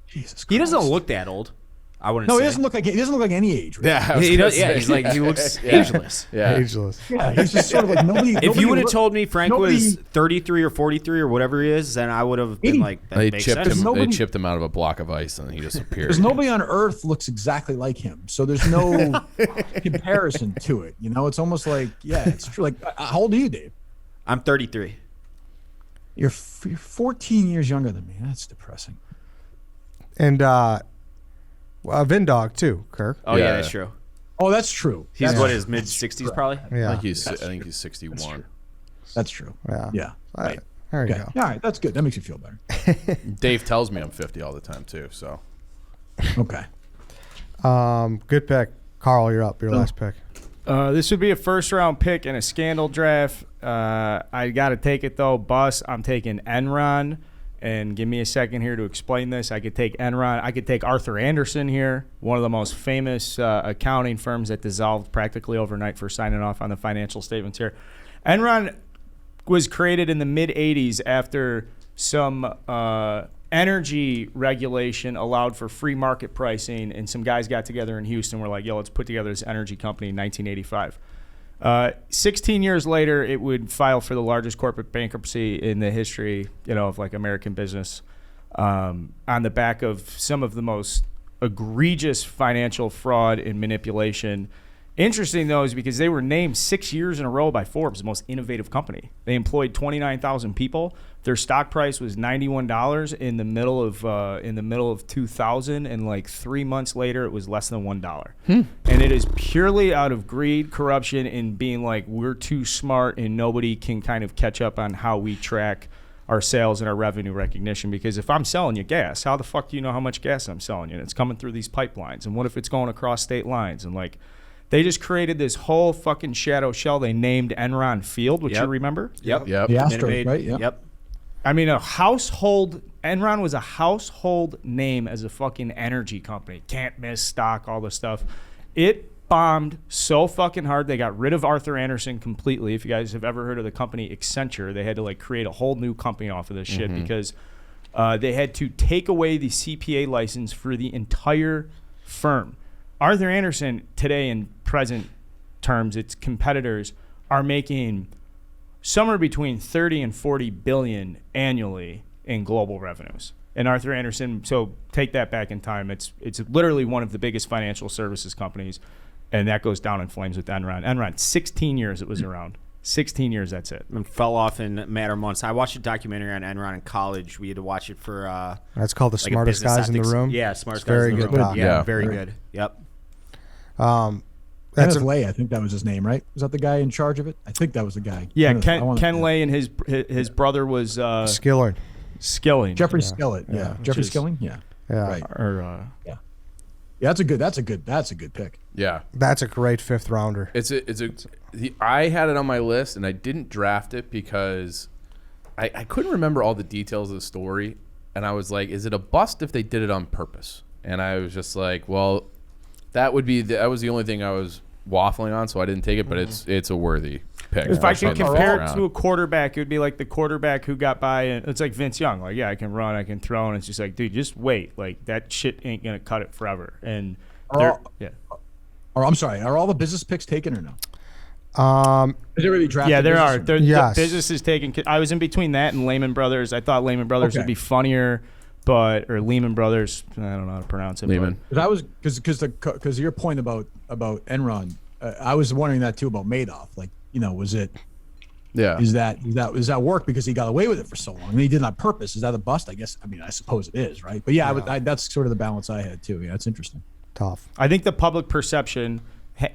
Jesus Christ. He doesn't look that old. I wouldn't No, say. he doesn't look like any age. Really. Yeah. I was He gonna does, yeah, say. he looks ageless. Yeah. Ageless. Yeah, he's just sort of like nobody. If you would have told me Frank was nobody- 33 or 43 or whatever he is, then I would have been 80. like, that They makes chipped sense. him. Nobody- They chipped him out of a block of ice, and he just appeared. Because nobody on Earth looks exactly like him, so there's no comparison to it. It's almost like, yeah, it's true. Like, how old are you, Dave? I'm 33. You're 14 years younger than me. That's depressing. And Vindog, too, Kirk. Oh yeah, Yeah. that's true. Oh, that's true. He's That's what true. his mid 60s probably. Yeah. I think he's 61. That's true. Yeah. Yeah. I, There you Okay. go. All right, that's good. That makes you feel better. Dave tells me I'm 50 all the time too. So Okay. Good pick. Carl, you're up. Your last pick. This would be a first-round pick in a scandal draft. I got to take it, though. Bus, I'm taking Enron. And give me a second here to explain this. I could take Enron. I could take Arthur Andersen here, one of the most famous accounting firms that dissolved practically overnight for signing off on the financial statements here. Enron was created in the mid-'80s after some energy regulation allowed for free market pricing, and some guys got together in Houston and were like, yo, let's put together this energy company in 1985. 16 years later, it would file for the largest corporate bankruptcy in the history, of like American business, on the back of some of the most egregious financial fraud and manipulation. Interesting, though, is because they were named 6 years in a row by Forbes, the most innovative company. They employed 29,000 people. Their stock price was $91 in the middle of 2000, and like 3 months later, it was less than $1. And it is purely out of greed, corruption, and being like, we're too smart, and nobody can kind of catch up on how we track our sales and our revenue recognition. Because if I'm selling you gas, how the fuck do you know how much gas I'm selling you? And it's coming through these pipelines. And what if it's going across state lines? And like, they just created this whole fucking shadow shell they named Enron Field, which you remember? Yep. Yep. The Astros, Innovative. right? Yep. Yep. I mean, Enron was a household name as a fucking energy company. Can't miss stock, all this stuff. It bombed so fucking hard. They got rid of Arthur Andersen completely. If you guys have ever heard of the company Accenture, they had to like create a whole new company off of this shit because they had to take away the CPA license for the entire firm. Arthur Andersen today, in present terms, its competitors are making somewhere between 30 and 40 billion annually in global revenues. And Arthur Andersen, so take that back in time, it's literally one of the biggest financial services companies, and that goes down in flames with Enron. Enron, 16 years it was around. 16 years, that's it. And fell off in a matter of months. I watched a documentary on Enron in college. We had to watch it for That's called The like a Smartest business Guys in the ethics- Room. Yeah, Smartest It's very Guys in the good Room. doc. Yeah, Yeah. very good. Yep. That's Kenneth Lay, I think that was his name, right? Was that the guy in charge of it? I think that was the guy. Yeah, Kenneth- Ken Lay and his brother was Skillard. Skilling. Jeffrey Skillett. Yeah. Jeffrey is- Skilling. Yeah. Yeah. Right. Or, Yeah, that's a good pick. yeah, That's a great fifth rounder. I had it on my list and I didn't draft it because I couldn't remember all the details of the story, and I was like, is it a bust if they did it on purpose? And I was just like, well, that was the only thing I was waffling on, so I didn't take it. But it's a worthy pick. if I could especially in the compare first it to round. a quarterback, it would be like the quarterback who got by, and it's like Vince Young. Like, yeah, I can run, I can throw, and it's just like, dude, just wait. Like, that shit ain't going to cut it forever. And Or I'm sorry, are all the business picks taken or no? Is it really drafted? yeah, there are. business? Yes. The business is taken. I was in between that and Lehman Brothers. I thought Lehman Brothers Okay. would be funnier, or Lehman Brothers. I don't know how to pronounce it. Lehman. Because of your point about Enron, I was wondering that too about Madoff. Like, was it? Yeah. Is that work because he got away with it for so long and he did it on purpose? Is that a bust? I guess. I mean, I suppose it is, right? But yeah, that's sort of the balance I had too. Yeah, it's interesting. Tough. I think the public perception,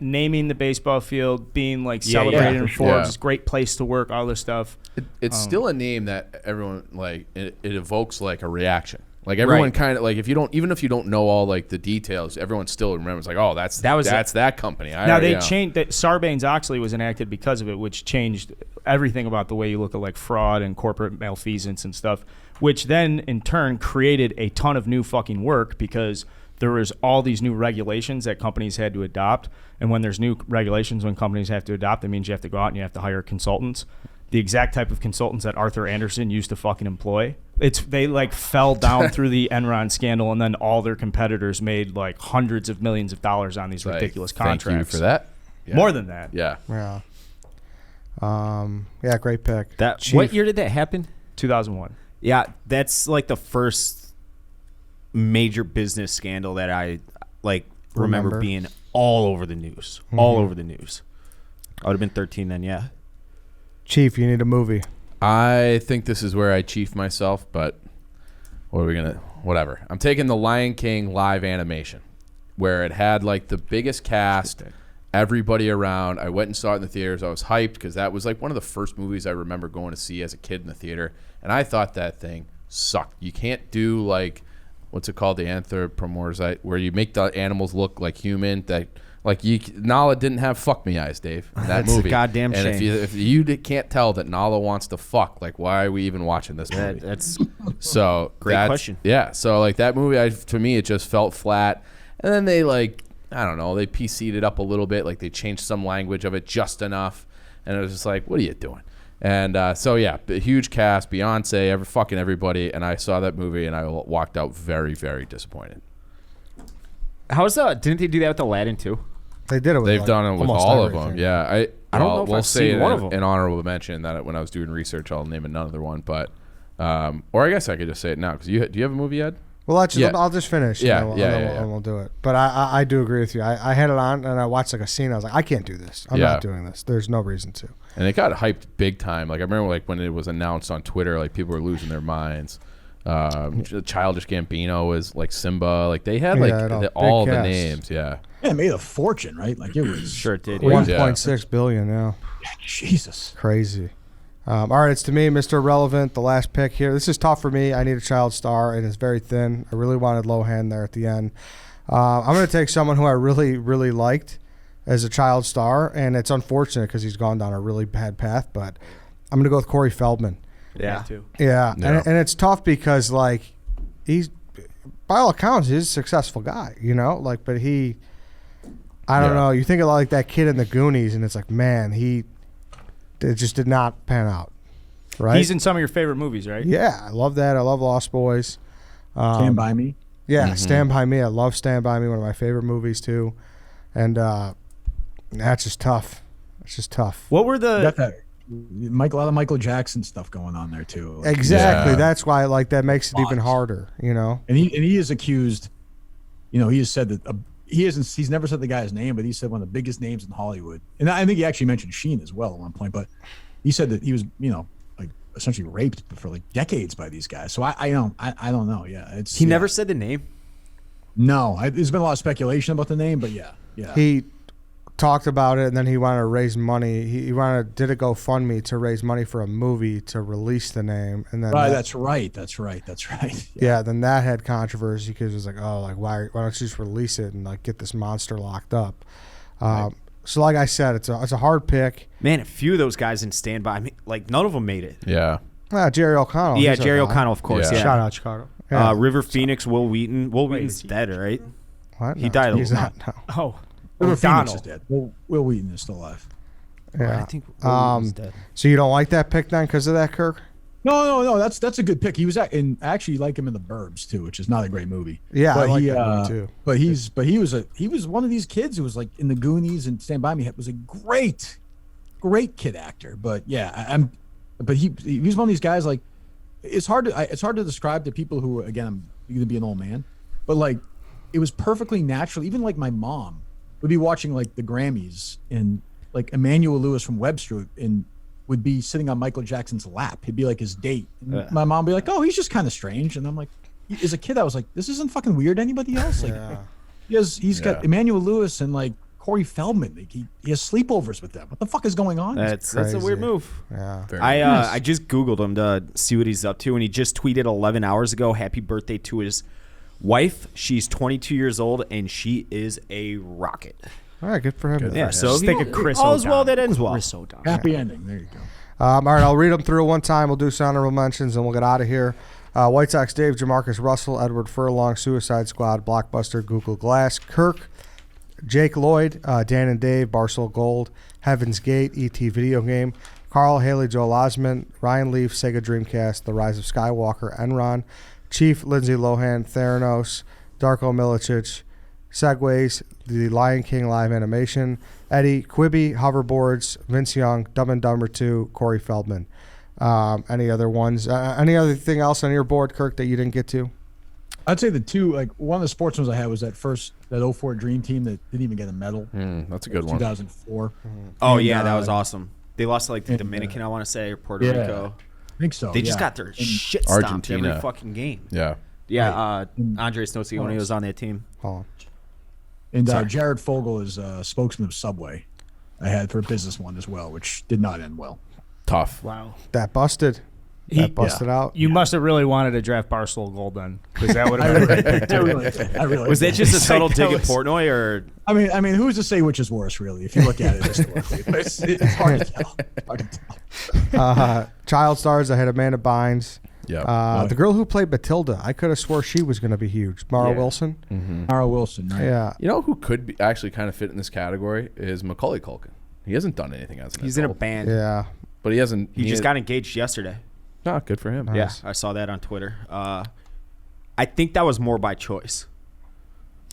naming the baseball field, being like celebrated in for Forbes, sure. is a great place to work, all this stuff. It's still a name that everyone like. It evokes like a reaction. Like everyone kind of like if you don't know all like the details, everyone still remembers like, oh, that's that company. Now they changed that. Sarbanes-Oxley was enacted because of it, which changed everything about the way you look at like fraud and corporate malfeasance and stuff, which then in turn created a ton of new fucking work because there was all these new regulations that companies had to adopt. And when there's new regulations when companies have to adopt, that means you have to go out and you have to hire consultants. The exact type of consultants that Arthur Andersen used to fucking employ. They like fell down through the Enron scandal, and then all their competitors made like hundreds of millions of dollars on these ridiculous contracts. Thank you for that. Yeah. More than that. Yeah. Yeah. Yeah, great pick. What year did that happen? 2001. Yeah, that's like the first major business scandal that I remember being all over the news. All over the news. I would have been 13 then, yeah. Chief, you need a movie. I think this is where I chief myself, but whatever. I'm taking the Lion King live animation, where it had like the biggest cast, everybody around. I went and saw it in the theaters. I was hyped because that was like one of the first movies I remember going to see as a kid in the theater. And I thought that thing sucked. You can't do like, what's it called? The anthropomorphized, where you make the animals look like human. Nala didn't have fuck me eyes, Dave, in that That's movie. a goddamn and shame. if you can't tell that Nala wants to fuck, like, why are we even watching this movie? That's So Great question. Yeah. So like that movie, to me, it just felt flat. And then they I don't know, they PC'd it up a little bit. Like they changed some language of it just enough. And it was just like, what are you doing? And so yeah, a huge cast, Beyonce, fucking everybody. And I saw that movie and I walked out very, very disappointed. How's that? Didn't they do that with Aladdin too? They did it. With They've done it with almost all of everything. them. Yeah, I don't know if we'll I've say seen one of them. an honorable mention that when I was doing research, I'll name another one. But or I guess I could just say it now because do you have a movie, Ed? Well, Yeah. I'll just finish. Yeah, and we'll do it. But I do agree with you. I had it on and I watched like a scene. I was like, I can't do this. I'm not doing this. There's no reason to. And it got hyped big time. Like I remember, like when it was announced on Twitter, like people were losing their minds. Childish Gambino was like Simba. Like they had all the cast. names. Yeah. Yeah, it made a fortune, right? Like it was sure it did. Yeah. 1.6 billion. Yeah. Jesus. Crazy. All right, it's to me, Mr. Irrelevant, the last pick here. This is tough for me. I need a child star, and it's very thin. I really wanted Lohan there at the end. I'm going to take someone who I really, really liked as a child star, and it's unfortunate because he's gone down a really bad path, but I'm going to go with Corey Feldman. Yeah. Yeah, Yeah. And it's tough because, like, he's, by all accounts, he's a successful guy, you know? Like, but I don't know. You think of like that kid in the Goonies, and it's like, man, it just did not pan out, right? He's in some of your favorite movies, right? Yeah, I love that. I love Lost Boys. Stand By Me. Yeah, Stand By Me. I love Stand By Me, one of my favorite movies too. And that's just tough. It's just tough. What were the? Got that a lot of Michael Jackson stuff going on there too. Like, Exactly. Yeah. That's why that makes it even Lots. harder, you know? and he is accused. He has said that he's never said the guy's name, but he said one of the biggest names in Hollywood. And I think he actually mentioned Sheen as well at one point. But he said that he was like essentially raped for like decades by these guys. So I don't know. Yeah, He never said the name. No, there's been a lot of speculation about the name, but yeah. He talked about it, and then he wanted to raise money. He did a GoFundMe to raise money for a movie to release the name, and then That's right. Yeah, then that had controversy because it was like, oh, like why don't you just release it and like get this monster locked up? So like I said, it's a hard pick. Man, a few of those guys in Stand By Me, like none of them made it. Yeah. Jerry O'Connell. Yeah, he's Jerry our guy. O'Connell, of course. Yeah. Yeah. Shout out Chicago. Yeah. River Phoenix, Will Wheaton. Will Wait, Wheaton's is he- dead, right? What? He died a He's little- not. No. Oh, River Phoenix O'Donnell. is dead. Will Wheaton is still alive. Yeah. I think Will Wheaton's dead. So you don't like that pick then because of that, Kirk? No. That's a good pick. He was I actually like him in The Burbs too, which is not a great movie. Yeah, but I like that movie too. But he was one of these kids who was like in the Goonies and Stand By Me. Was a great kid actor. But yeah, he was one of these guys. Like it's hard to describe to people who, again, I'm going to be an old man, but like it was perfectly natural. Even like my mom would be watching like the Grammys, and like Emmanuel Lewis from Webster and would be sitting on Michael Jackson's lap. He'd be like his date. And my mom would be like, oh, he's just kind of strange. And I'm like, as a kid, I was like, this isn't fucking weird to anybody else. Like he's got Emmanuel Lewis and like Corey Feldman. Like, he has sleepovers with them. What the fuck is going on? That's a weird crazy. move. Yeah. Very I just Googled him to see what he's up to, and he just tweeted 11 hours ago, happy birthday to his wife. She's 22 years old, and she is a rocket. All right, good for him. then. Yeah, so Just think of Chris all's well O'Donnell. that ends well. Chris O'Donnell. Happy ending. There you go. All right, I'll read them through one time. We'll do some honorable mentions, and we'll get out of here. White Sox Dave, Demarcus Russell, Edward Furlong, Suicide Squad, Blockbuster, Google Glass, Kirk, Jake Lloyd, Dan and Dave, Barstool Gold, Heaven's Gate, E.T. Video Game, Carl Haley, Joel Osment, Ryan Leaf, Sega Dreamcast, The Rise of Skywalker, Enron, Chief, Lindsay Lohan, Theranos, Darko Milicic, Segways, The Lion King live animation, Eddie, Quibi, Hoverboards, Vince Young, Dumb and Dumber 2, Corey Feldman. Any other ones? Any other thing else on your board, Kirk, that you didn't get to? I'd say the two, like one of the sports ones I had was that 04 Dream Team that didn't even get a medal. That's a good one. 2004. Oh, And, yeah, that was awesome. They lost to like the Dominican, I want to say, or Puerto Rico. I think so. They just got their shit stomped Argentina. every fucking game. Yeah. Yeah, Andres Nocioni was on that team. Hold on. And Jared Fogle is spokesman of Subway. I had for a business one as well, which did not end well. Tough. Wow. That busted. That busted out. You must have really wanted to draft Barstool Gold then, because that would have been a great pick too. I really Was that did. just a subtle dig at was- Portnoy, or I mean, who's to say which is worse, really? If you look at it historically, it's hard to tell. Hard to tell. Child stars. I had Amanda Bynes. Yeah. The girl who played Matilda. I could have swore she was going to be huge. Mara Wilson. Mara Wilson, right? Yeah. You know who could be actually kind of fit in this category is Macaulay Culkin. He hasn't done anything as an he's in a adult, band. Yeah. but he hasn't. He just got engaged yesterday. Oh, good for him. Yeah, I saw that on Twitter. I think that was more by choice,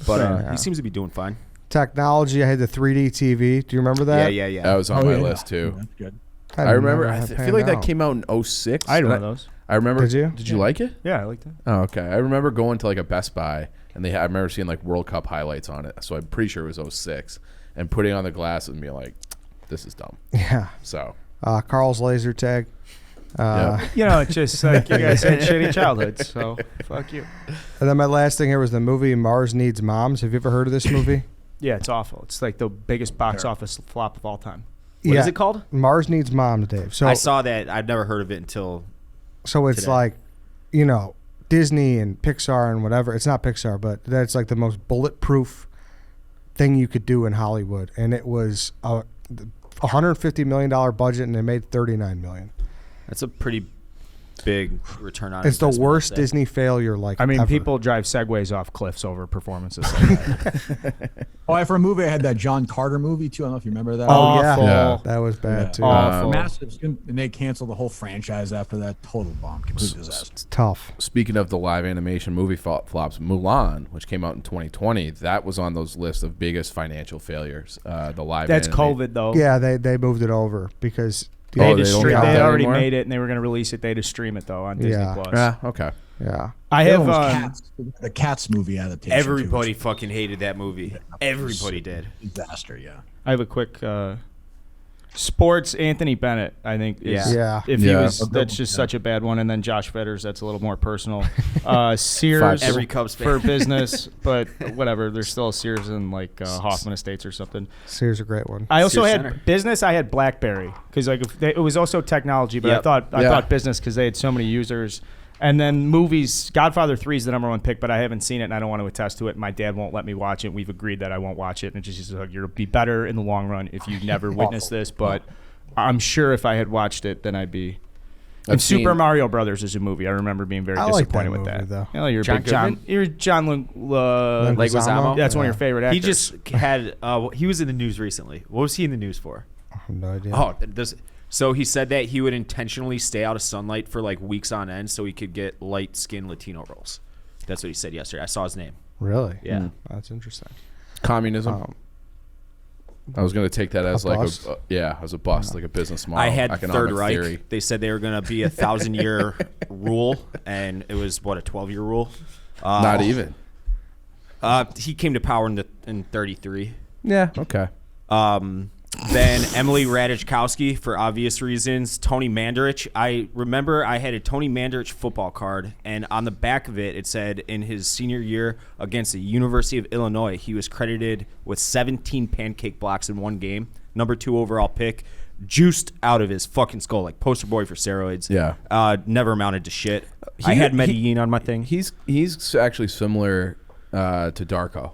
but he seems to be doing fine. Technology. I had the 3D TV. Do you remember that? Yeah. That was on my yeah. list too. That's good. I remember. never I had feel panned like that out. came out in 06. I had one and of those. I remember. Did you? Did you like it? Yeah, I like that. Oh, okay. I remember going to like a Best Buy and I remember seeing like World Cup highlights on it. So I'm pretty sure it was 06 and putting on the glasses and being like, this is dumb. Yeah. So Carl's laser tag. yeah. You know, it's just like you guys had shitty childhoods, so fuck you. And then my last thing here was the movie Mars Needs Moms. Have you ever heard of this movie? Yeah, it's awful. It's like the biggest box office flop of all time. What is it called? Mars Needs Moms, Dave. So I saw that. I'd never heard of it until. So it's today. like, you know, Disney and Pixar and whatever. It's not Pixar, but that's like the most bulletproof thing you could do in Hollywood. And it was a $150 million budget, and they made $39 million. That's a pretty big return on. It's the investment, worst I'd say. Disney failure. Like, I mean, ever. people drive Segways off cliffs over performances like that. Oh, for a movie, I had that John Carter movie too. I don't know if you remember that. Oh yeah. Yeah. That was bad Yeah. too. Awful. Massive, and they canceled the whole franchise after that. Total bomb, complete disaster. It's tough. Speaking of the live animation movie flops, Mulan, which came out in 2020, that was on those lists of biggest financial failures. The live. That's anime. COVID though. Yeah, they moved it over because They, Oh, had to they don't stream, count they that already anymore? made it and they were going to release it. They had to stream it though on Disney Yeah. Plus. Yeah. Okay. yeah. I The have other one was Cats, the Cats movie adaptation. Everybody fucking hated that movie. Everybody did. Disaster, yeah. I have a quick sports. Anthony Bennett, I think. Is, Yeah. If he Yeah. was, that's just such a bad one. And then Josh Fetters, that's a little more personal. Sears Five. Every Cubs fan. for business, but whatever. There's still Sears in like Hoffman Estates or something. Sears a great one. I also Sears had Center. business. I had BlackBerry because like it was also technology, but Yep. I Yeah. thought business because they had so many users. And then movies. Godfather 3 is the number one pick, but I haven't seen it and I don't want to attest to it. My dad won't let me watch it. We've agreed that I won't watch it, and it's just like you'll be better in the long run if you never witnessed this. But I'm sure if I had watched it, then I'd be. And I've Super seen- Mario Brothers is a movie. I remember being very I like that disappointed with movie, that. though. You know, you're a John big John. Goodman? You're John Leguizamo? That's one of your favorite actors. He just had. He was in the news recently. What was he in the news for? I have no idea. Oh, so he said that he would intentionally stay out of sunlight for like weeks on end so he could get light skinned Latino roles. That's what he said yesterday. I saw his name. Really? Yeah. That's interesting. Communism. I was going to take that as like bust? as a bust, like a business model. I had economic Third Reich. theory. They said they were going to be 1,000-year rule, and it was what, a 12-year rule. Not even. He came to power in 33. Yeah. Okay. Then Emily Ratajkowski, for obvious reasons. Tony Mandarich. I remember I had a Tony Mandarich football card, and on the back of it, it said in his senior year against the University of Illinois, he was credited with 17 pancake blocks in one game. Number 2 overall pick. Juiced out of his fucking skull, like poster boy for steroids. Yeah. Never amounted to shit. I had Medellin on my thing. He's actually similar to Darko,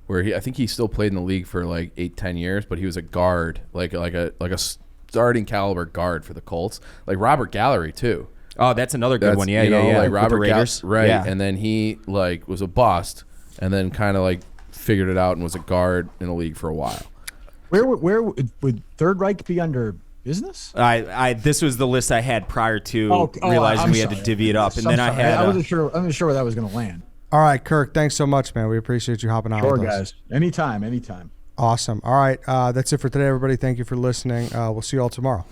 where I think he still played in the league for like 8-10 years, but he was a guard, like a starting caliber guard for the Colts, like Robert Gallery too. Oh, that's another good one. Yeah, you know, yeah. like With Robert the Raiders. right? Yeah. And then he like was a bust, and then kind of like figured it out and was a guard in the league for a while. Where would Third Reich be under business? This was the list I had prior to Oh, realizing I'm we had to sorry. divvy it up, and I'm then I sorry. had. I wasn't sure where that was going to land. All right, Kirk. Thanks so much, man. We appreciate you hopping on Sure, with us. guys. Anytime. Awesome. All right. That's it for today, everybody. Thank you for listening. We'll see you all tomorrow.